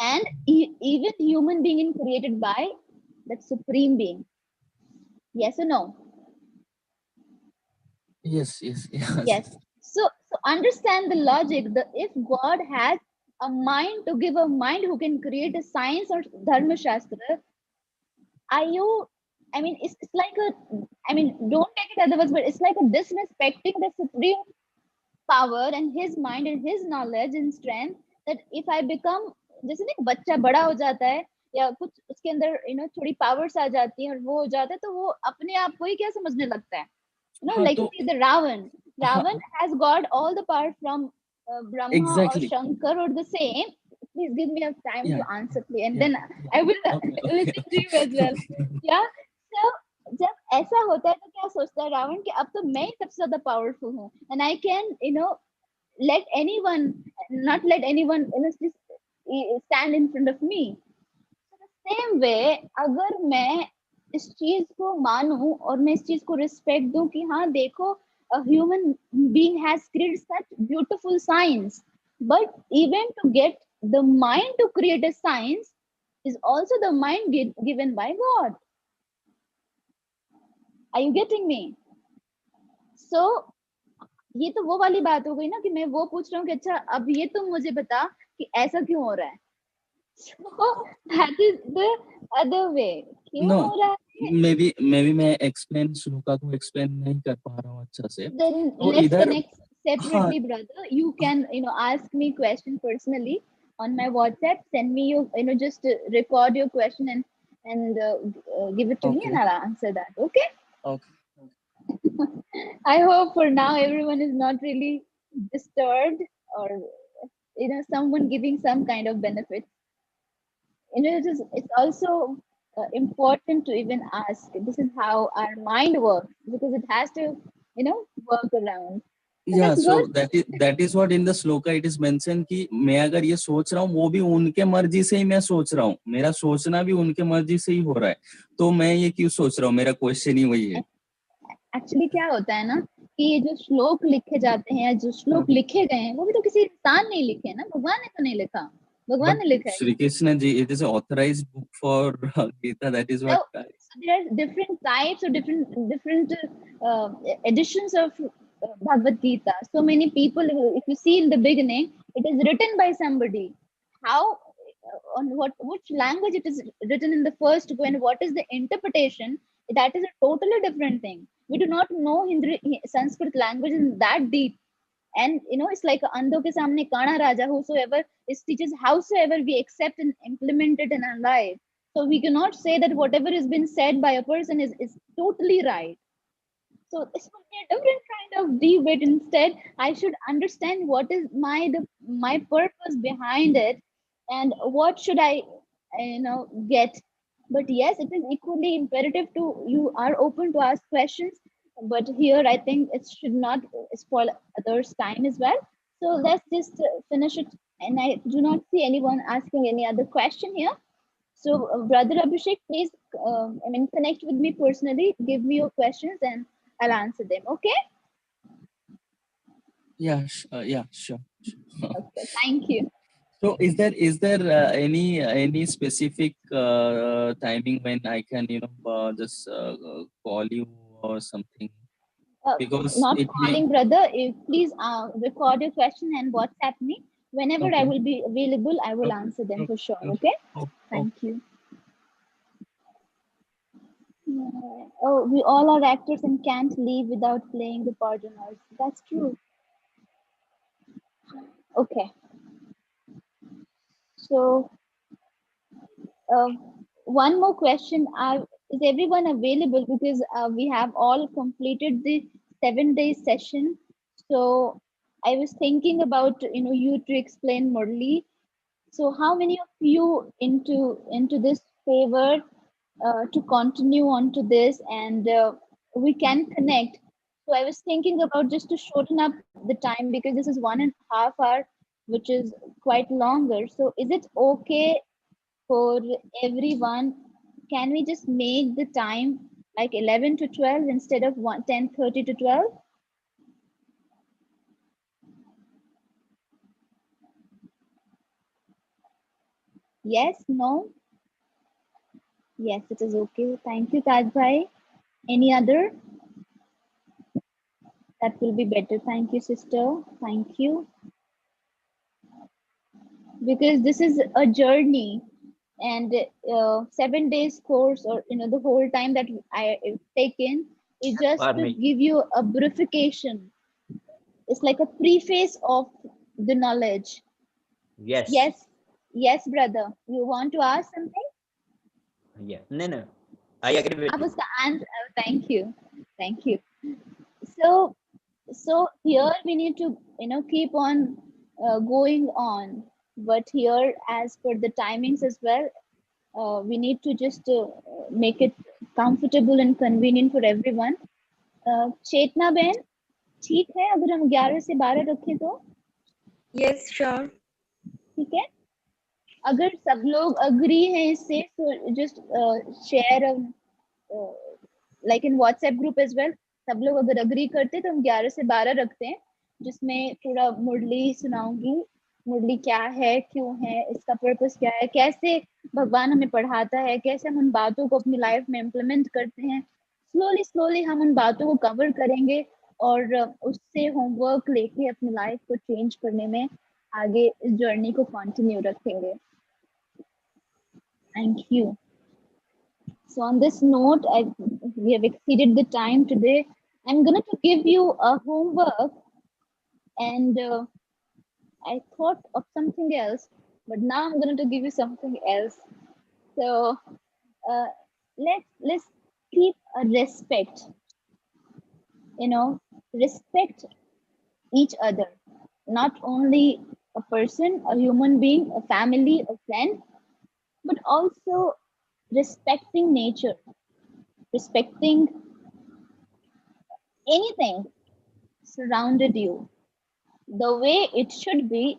and even human being is created by that supreme being. Yes or no? Yes, yes, yes. Yes. So understand the logic. The If God has a mind to give a mind who can create a science or Dharma Shastra, are you? I mean, it's like a. I mean, don't take it otherwise, but it's like a disrespecting the supreme power and his mind and his knowledge and strength. That if I become, जैसे ना एक बच्चा बड़ा हो जाता है या कुछ उसके अंदर थोड़ी पावर्स आ जाती हैं और वो हो जाता है, तो वो अपने आप को ही क्या समझने लगता है. हाँ Like तो see the Ravan. हाँ Ravan has got all the power from Brahma or exactly. Shankar or the same. Please give me a time Yeah, to answer, please, and yeah, then yeah. I will Okay, okay, listen to okay. you as well. Yeah. So जब ऐसा होता है तो क्या सोचता है रावण कि अब तो मैं ही सबसे ज्यादा पावरफुल हूँ, and I can let anyone, not let anyone just stand in front of me. Same way अगर मैं इस चीज को मानूं और मैं इस चीज को रिस्पेक्ट दूं कि हाँ देखो, a human being has created such beautiful science, but even to get the mind to create a science is also the mind given by God. Are you getting me? So ये तो वो वाली बात हो गई ना कि मैं वो पूछ रहा हूँ कि अच्छा अब ये तुम मुझे बता कि ऐसा क्यों हो रहा है. So that is the other way. क्यों No, हो रहा है? maybe मैं explain श्लोका को explain नहीं कर पा रहा हूँ अच्छा से. Then तो let's इधर connect हाँ separately, brother. You can ask me question personally on my WhatsApp. Send me your just record your question and give it to me, and okay, I'll answer that. Okay. okay. I hope for now everyone is not really disturbed, or someone giving some kind of benefit. It's also important to even ask. This is how our mind works, because it has to work around. So Yeah, that's good. so that is what in the shloka it is mentioned कि मैं अगर ये सोच रहा हूँ वो भी उनके मर्जी से ही मैं सोच रहा हूँ, मेरा सोचना भी उनके मर्जी से ही हो रहा है, तो मैं ये क्यों सोच रहा हूँ, मेरा क्वेश्चन ही वही है. एक्चुअली क्या होता है ना कि ये जो श्लोक लिखे जाते हैं या जो श्लोक लिखे गए हैं वो भी तो किसी इंसान ने लिखे हैं ना, भगवान ने तो नहीं लिखा. भगवान But ने लिखा है. Sri Krishna ji, it is an authorized book for Gita. That is what. So there are different types or different editions of Bhagavad Gita. So many people, if you see in the beginning, it is written by somebody. How, on which language it is written in the first go, and what is the interpretation, that is a totally different thing. We do not know Hindi, Sanskrit language in that deep. And it's like andho ke samne kana raja, whosoever is teaches, howsoever we accept and implement it in our life. So we cannot say that whatever has been said by a person is totally right. So this would be a different kind of debate. Instead, I should understand what is my purpose behind it, and what should I get. But yes, it is equally imperative to you are open to ask questions. But here, I think it should not spoil others' time as well. So let's just finish it. And I do not see anyone asking any other question here. So, Brother Abhishek, please, connect with me personally. Give me your questions, and I'll answer them. Okay? Yeah, yeah, sure. Okay. Thank you. So, is there any specific timing when I can just call you or something? Uh, Because Not it may. calling, brother. Please record your question and WhatsApp me. Whenever I Okay. will be available, I will Okay. answer them Okay. for sure. Okay. Okay? Okay. Okay. Thank you. Oh, we all are actors and can't leave without playing the part in ours. That's true. Okay. So, uh, one more question. Is everyone available? Because we have all completed the 7 day session. So, I was thinking about you to explain Murli. So, how many of you into this favor to continue on to this, and we can connect? So I was thinking about just to shorten up the time, because this is 1.5 hour, which is quite longer. So is it okay for everyone? Can we just make the time like 11 to 12 instead of 10:30 to 12? Yes, no? Yes, it is okay. Thank you, Taj Bhai. Any other? That will be better. Thank you, sister. Thank you. Because this is a journey, and 7 days course, or the whole time that I taken is just For to me. give you a purification. It's like a preface of the knowledge. Yes. Yes, yes, brother, you want to ask something? Yeah. No, no. I agree I with was you. the answer. Thank you, thank you. So here we need to keep on going on, but here, as per the timings as well, we need to just make it comfortable and convenient for everyone. चेतना बहन, ठीक है अगर हम 11 से 12 रखें तो? Yes, sure. ठीक है, अगर सब लोग अग्री हैं इससे, तो just share like in WhatsApp group as well. सब लोग अगर अग्री करते तो हम 11 से 12 रखते हैं, जिसमें पूरा मुरली सुनाऊंगी। मुरली क्या है, क्यों है, इसका पर्पस क्या है, कैसे भगवान हमें पढ़ाता है, कैसे हम उन बातों को अपनी लाइफ में इम्प्लीमेंट करते हैं। स्लोली स्लोली हम उन बातों को कवर करेंगे, और उससे होमवर्क लेके अपनी लाइफ को चेंज करने में आगे इस जर्नी को कंटिन्यू रखेंगे। Thank you. So on this note, we have exceeded the time today. I'm going to give you a homework, and I thought of something else, but now I'm going to give you something else. So uh, let's keep a respect. Respect each other, not only a person, a human being, a family, a friend, but also respecting nature, respecting anything surrounded you, the way it should be,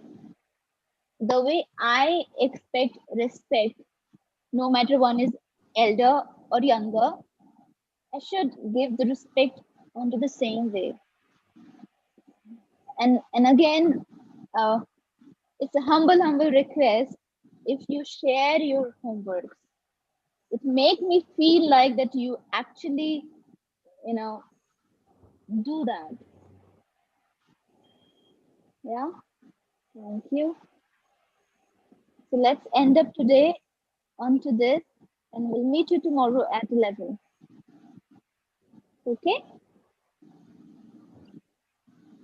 the way I expect respect, no matter one is elder or younger. I should give the respect onto the same way. And again, uh, it's a humble request. If you share your homeworks, it make me feel like that you actually, you know, do that. Yeah. Thank you. So let's end up today onto this, and we'll meet you tomorrow at 11. Okay?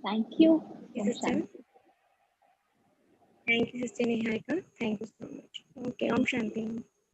Thank you. Yes, Om sister. Shanti. Thank you, Sister Niharika. Thank you so much. Okay, Om Shanti.